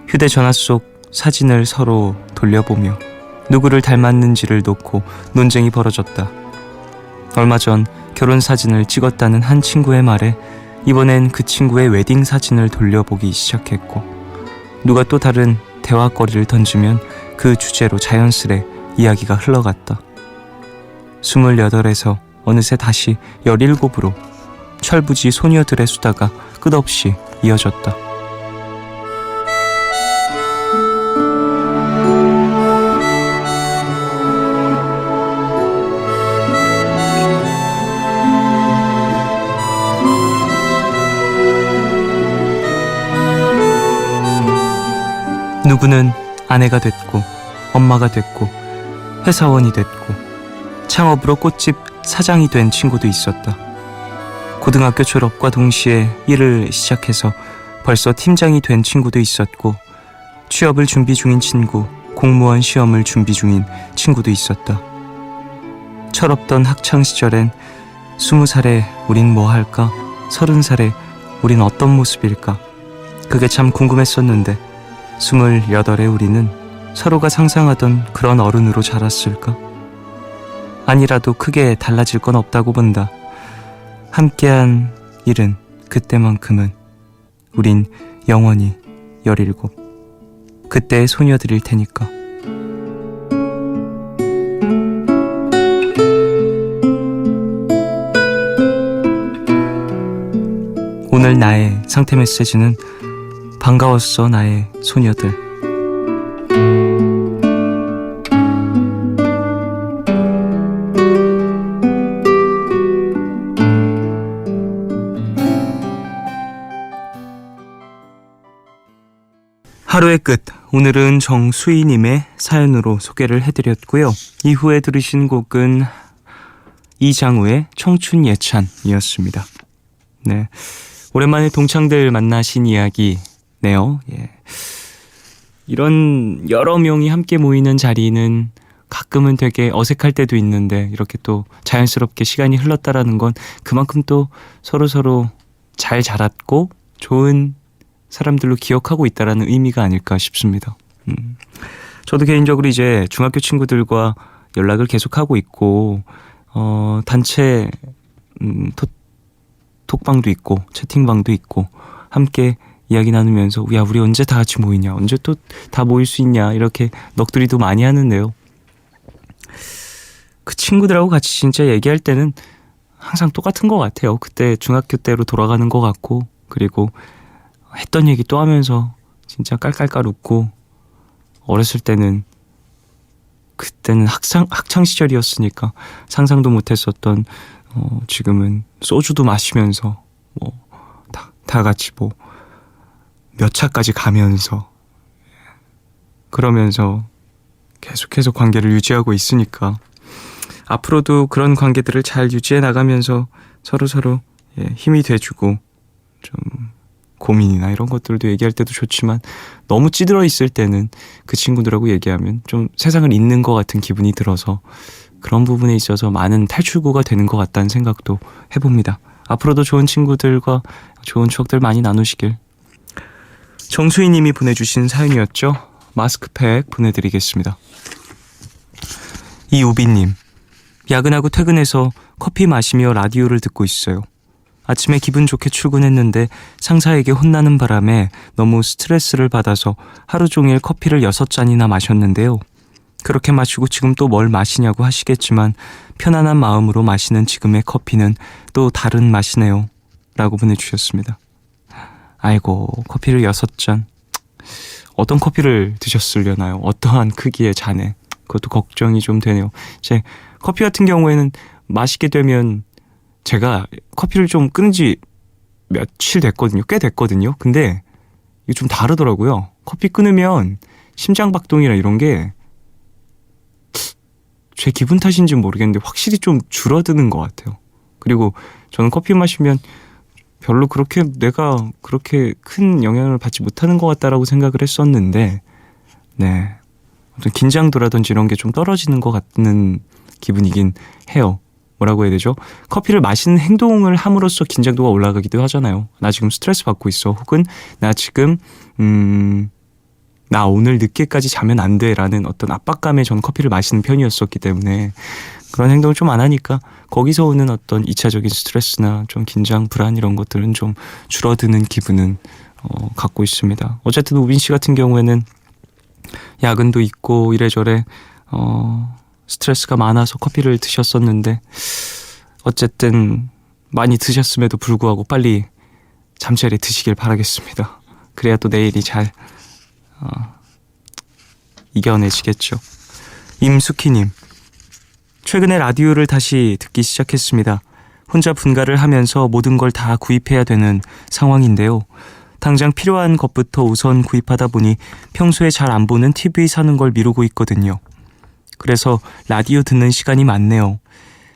휴대전화 속 사진을 서로 돌려보며 누구를 닮았는지를 놓고 논쟁이 벌어졌다. 얼마 전 결혼 사진을 찍었다는 한 친구의 말에 이번엔 그 친구의 웨딩 사진을 돌려보기 시작했고, 누가 또 다른 대화거리를 던지면 그 주제로 자연스레 이야기가 흘러갔다. 28에서 어느새 다시 17으로 철부지 소녀들의 수다가 끝없이 이어졌다. 누구는 아내가 됐고 엄마가 됐고 회사원이 됐고 창업으로 꽃집 사장이 된 친구도 있었다. 고등학교 졸업과 동시에 일을 시작해서 벌써 팀장이 된 친구도 있었고 취업을 준비 중인 친구, 공무원 시험을 준비 중인 친구도 있었다. 철없던 학창시절엔 20살에 우린 뭐 할까? 30살에 우린 어떤 모습일까? 그게 참 궁금했었는데 28의 우리는 서로가 상상하던 그런 어른으로 자랐을까? 아니라도 크게 달라질 건 없다고 본다. 함께한 일은 그때만큼은 우린 영원히 17 그때의 소녀들일 테니까. 오늘 나의 상태 메시지는 반가웠어 나의 소녀들. 하루의 끝, 오늘은 정수희님의 사연으로 소개를 해드렸고요. 이후에 들으신 곡은 이장우의 청춘 예찬이었습니다. 네, 오랜만에 동창들 만나신 이야기네요. 예. 이런 여러 명이 함께 모이는 자리는 가끔은 되게 어색할 때도 있는데 이렇게 또 자연스럽게 시간이 흘렀다라는 건 그만큼 또 서로서로 잘 자랐고 좋은 사람들로 기억하고 있다라는 의미가 아닐까 싶습니다. 저도 개인적으로 이제 중학교 친구들과 연락을 계속하고 있고 단체 톡방도 있고 채팅방도 있고 함께 이야기 나누면서 야 우리 언제 다 같이 모이냐, 언제 또 다 모일 수 있냐 이렇게 넋두리도 많이 하는데요. 그 친구들하고 같이 진짜 얘기할 때는 항상 똑같은 것 같아요. 그때 중학교 때로 돌아가는 것 같고, 그리고 했던 얘기 또 하면서 진짜 깔깔깔 웃고, 어렸을 때는 그때는 학창 시절이었으니까 상상도 못했었던 지금은 소주도 마시면서 뭐 다 같이 뭐 몇 차까지 가면서 그러면서 계속해서 관계를 유지하고 있으니까 앞으로도 그런 관계들을 잘 유지해 나가면서 서로 힘이 돼주고 좀 고민이나 이런 것들도 얘기할 때도 좋지만 너무 찌들어 있을 때는 그 친구들하고 얘기하면 좀 세상을 잊는 것 같은 기분이 들어서 그런 부분에 있어서 많은 탈출구가 되는 것 같다는 생각도 해봅니다. 앞으로도 좋은 친구들과 좋은 추억들 많이 나누시길. 정수희 님이 보내주신 사연이었죠. 마스크팩 보내드리겠습니다. 이우빈님, 야근하고 퇴근해서 커피 마시며 라디오를 듣고 있어요. 아침에 기분 좋게 출근했는데 상사에게 혼나는 바람에 너무 스트레스를 받아서 하루 종일 커피를 6잔이나 마셨는데요. 그렇게 마시고 지금 또 뭘 마시냐고 하시겠지만 편안한 마음으로 마시는 지금의 커피는 또 다른 맛이네요. 라고 보내주셨습니다. 아이고, 커피를 6잔. 어떤 커피를 드셨으려나요? 어떠한 크기의 잔에. 그것도 걱정이 좀 되네요. 이제 커피 같은 경우에는 마시게 되면 제가 커피를 좀 끊은 지 며칠 됐거든요. 꽤 됐거든요. 근데 이게 좀 다르더라고요. 커피 끊으면 심장박동이나 이런 게 제 기분 탓인지는 모르겠는데 확실히 좀 줄어드는 것 같아요. 그리고 저는 커피 마시면 별로 그렇게 내가 그렇게 큰 영향을 받지 못하는 것 같다라고 생각을 했었는데 네, 어떤 긴장도라든지 이런 게 좀 떨어지는 것 같는 기분이긴 해요. 뭐라고 해야 되죠? 커피를 마시는 행동을 함으로써 긴장도가 올라가기도 하잖아요. 나 지금 스트레스 받고 있어. 혹은 나 지금 나 오늘 늦게까지 자면 안 돼 라는 어떤 압박감에 저는 커피를 마시는 편이었었기 때문에 그런 행동을 좀 안 하니까 거기서 오는 어떤 2차적인 스트레스나 좀 긴장, 불안 이런 것들은 좀 줄어드는 기분은 갖고 있습니다. 어쨌든 우빈 씨 같은 경우에는 야근도 있고 이래저래 스트레스가 많아서 커피를 드셨었는데 어쨌든 많이 드셨음에도 불구하고 빨리 잠자리에 드시길 바라겠습니다. 그래야 또 내일이 잘 이겨내시겠죠. 임숙희님, 최근에 라디오를 다시 듣기 시작했습니다. 혼자 분가를 하면서 모든 걸 다 구입해야 되는 상황인데요. 당장 필요한 것부터 우선 구입하다 보니 평소에 잘 안 보는 TV 사는 걸 미루고 있거든요. 그래서 라디오 듣는 시간이 많네요.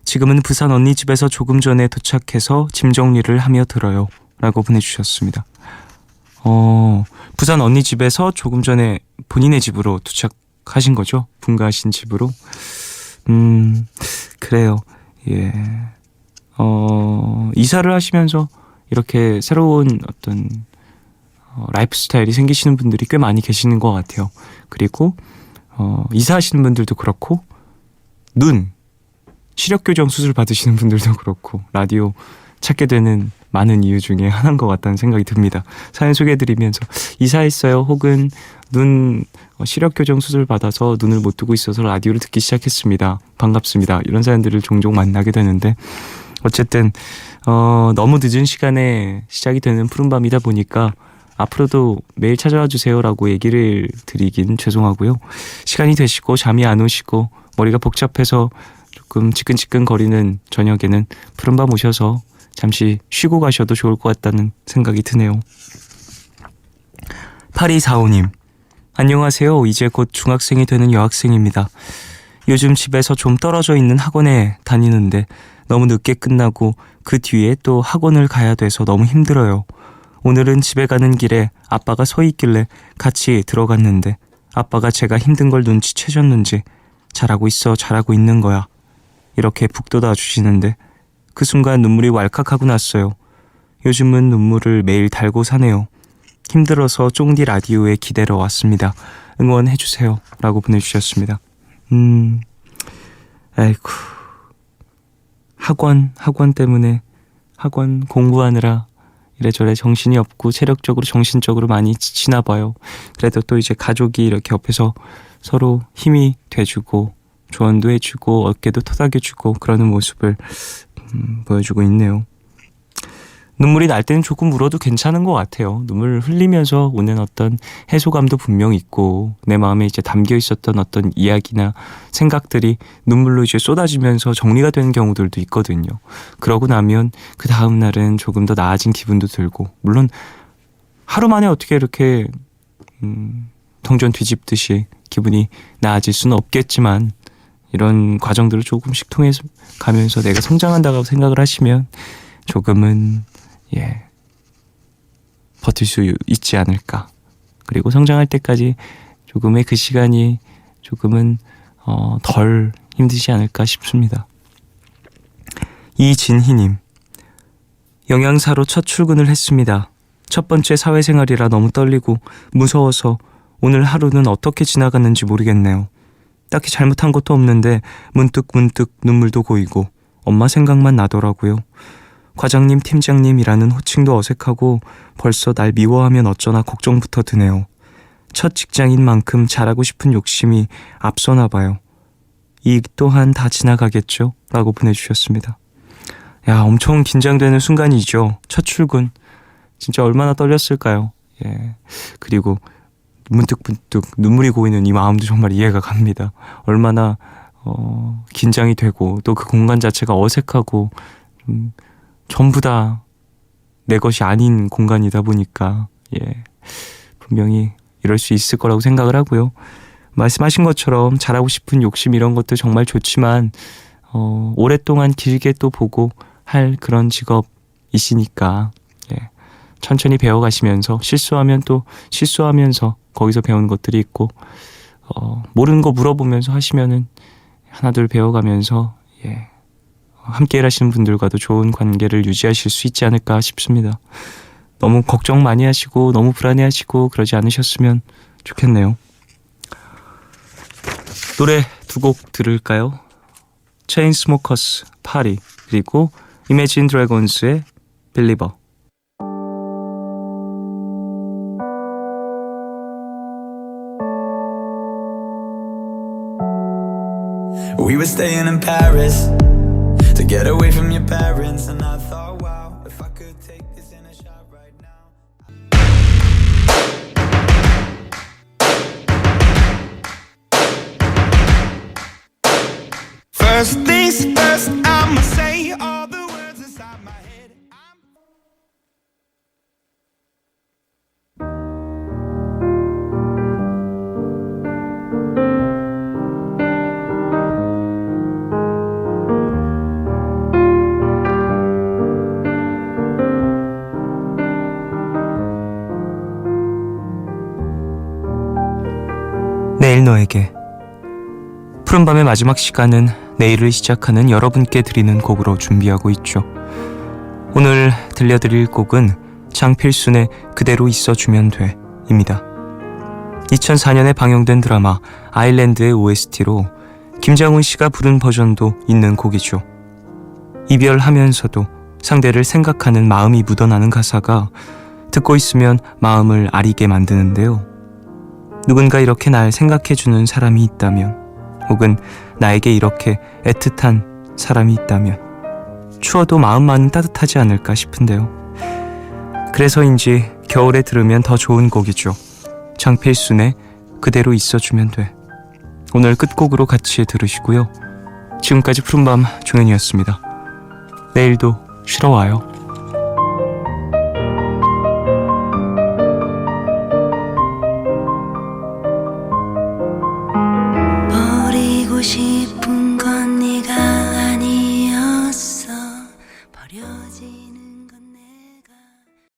지금은 부산 언니 집에서 조금 전에 도착해서 짐 정리를 하며 들어요. 라고 보내주셨습니다. 부산 언니 집에서 조금 전에 본인의 집으로 도착하신 거죠? 분가하신 집으로? 그래요. 예. 이사를 하시면서 이렇게 새로운 어떤 라이프 스타일이 생기시는 분들이 꽤 많이 계시는 것 같아요. 그리고 이사하시는 분들도 그렇고 시력교정 수술 받으시는 분들도 그렇고 라디오 찾게 되는 많은 이유 중에 하나인 것 같다는 생각이 듭니다. 사연 소개해드리면서 이사했어요. 혹은 시력교정 수술 받아서 눈을 못 뜨고 있어서 라디오를 듣기 시작했습니다. 반갑습니다. 이런 사연들을 종종 만나게 되는데 어쨌든 너무 늦은 시간에 시작이 되는 푸른밤이다 보니까 앞으로도 매일 찾아와 주세요라고 얘기를 드리긴 죄송하고요. 시간이 되시고 잠이 안 오시고 머리가 복잡해서 조금 지끈지끈거리는 저녁에는 푸른밤 오셔서 잠시 쉬고 가셔도 좋을 것 같다는 생각이 드네요. 8245님, 안녕하세요. 이제 곧 중학생이 되는 여학생입니다. 요즘 집에서 좀 떨어져 있는 학원에 다니는데 너무 늦게 끝나고 그 뒤에 또 학원을 가야 돼서 너무 힘들어요. 오늘은 집에 가는 길에 아빠가 서 있길래 같이 들어갔는데 아빠가 제가 힘든 걸 눈치채셨는지 잘하고 있어, 잘하고 있는 거야. 이렇게 북돋아 주시는데 그 순간 눈물이 왈칵하고 났어요. 요즘은 눈물을 매일 달고 사네요. 힘들어서 쫑디 라디오에 기대러 왔습니다. 응원해주세요. 라고 보내주셨습니다. 아이고. 학원 때문에 학원 공부하느라 이래저래 정신이 없고 체력적으로 정신적으로 많이 지치나 봐요. 그래도 또 이제 가족이 이렇게 옆에서 서로 힘이 돼주고 조언도 해주고 어깨도 토닥여주고 그러는 모습을 보여주고 있네요. 눈물이 날 때는 조금 울어도 괜찮은 것 같아요. 눈물을 흘리면서 오는 어떤 해소감도 분명 있고 내 마음에 이제 담겨 있었던 어떤 이야기나 생각들이 눈물로 이제 쏟아지면서 정리가 되는 경우들도 있거든요. 그러고 나면 그 다음 날은 조금 더 나아진 기분도 들고 물론 하루 만에 어떻게 이렇게 동전 뒤집듯이 기분이 나아질 수는 없겠지만 이런 과정들을 조금씩 통해서 가면서 내가 성장한다고 생각을 하시면 조금은 버틸 수 있지 않을까. 그리고 성장할 때까지 조금의 그 시간이 조금은 덜 힘드지 않을까 싶습니다. 이진희님, 영양사로 첫 출근을 했습니다. 첫 번째 사회생활이라 너무 떨리고 무서워서 오늘 하루는 어떻게 지나갔는지 모르겠네요. 딱히 잘못한 것도 없는데 문득 눈물도 고이고 엄마 생각만 나더라고요. 과장님, 팀장님이라는 호칭도 어색하고 벌써 날 미워하면 어쩌나 걱정부터 드네요. 첫 직장인 만큼 잘하고 싶은 욕심이 앞서나 봐요. 이 또한 다 지나가겠죠? 라고 보내주셨습니다. 야, 엄청 긴장되는 순간이죠. 첫 출근. 진짜 얼마나 떨렸을까요? 예. 그리고 문득 눈물이 고이는 이 마음도 정말 이해가 갑니다. 얼마나 긴장이 되고 또 그 공간 자체가 어색하고 전부 다 내 것이 아닌 공간이다 보니까 분명히 이럴 수 있을 거라고 생각을 하고요. 말씀하신 것처럼 잘하고 싶은 욕심 이런 것도 정말 좋지만 오랫동안 길게 또 보고 할 그런 직업이시니까 천천히 배워가시면서 실수하면 또 실수하면서 거기서 배우는 것들이 있고 모르는 거 물어보면서 하시면은 하나둘 배워가면서 함께 일하시는 분들과도 좋은 관계를 유지하실 수 있지 않을까 싶습니다. 너무 걱정 많이 하시고 너무 불안해하시고 그러지 않으셨으면 좋겠네요. 노래 두 곡 들을까요? 체인스모커스 파리 그리고 이매진 드래곤스의 빌리버. We were staying in Paris to get away from your parents, and I thought, wow, if I could take this in a shot right now. First things first, I'ma say all the words inside my head. 내일 너에게. 푸른밤의 마지막 시간은 내일을 시작하는 여러분께 드리는 곡으로 준비하고 있죠. 오늘 들려드릴 곡은 장필순의 그대로 있어주면 돼 입니다. 2004년에 방영된 드라마 아일랜드의 OST로 김장훈 씨가 부른 버전도 있는 곡이죠. 이별하면서도 상대를 생각하는 마음이 묻어나는 가사가 듣고 있으면 마음을 아리게 만드는데요. 누군가 이렇게 날 생각해주는 사람이 있다면, 혹은 나에게 이렇게 애틋한 사람이 있다면 추워도 마음만은 따뜻하지 않을까 싶은데요. 그래서인지 겨울에 들으면 더 좋은 곡이죠. 장필순의 그대로 있어주면 돼. 오늘 끝곡으로 같이 들으시고요. 지금까지 푸른밤 종현이었습니다. 내일도 쉬러 와요. 버리고 싶은 건 네가 아니었어. 버려지는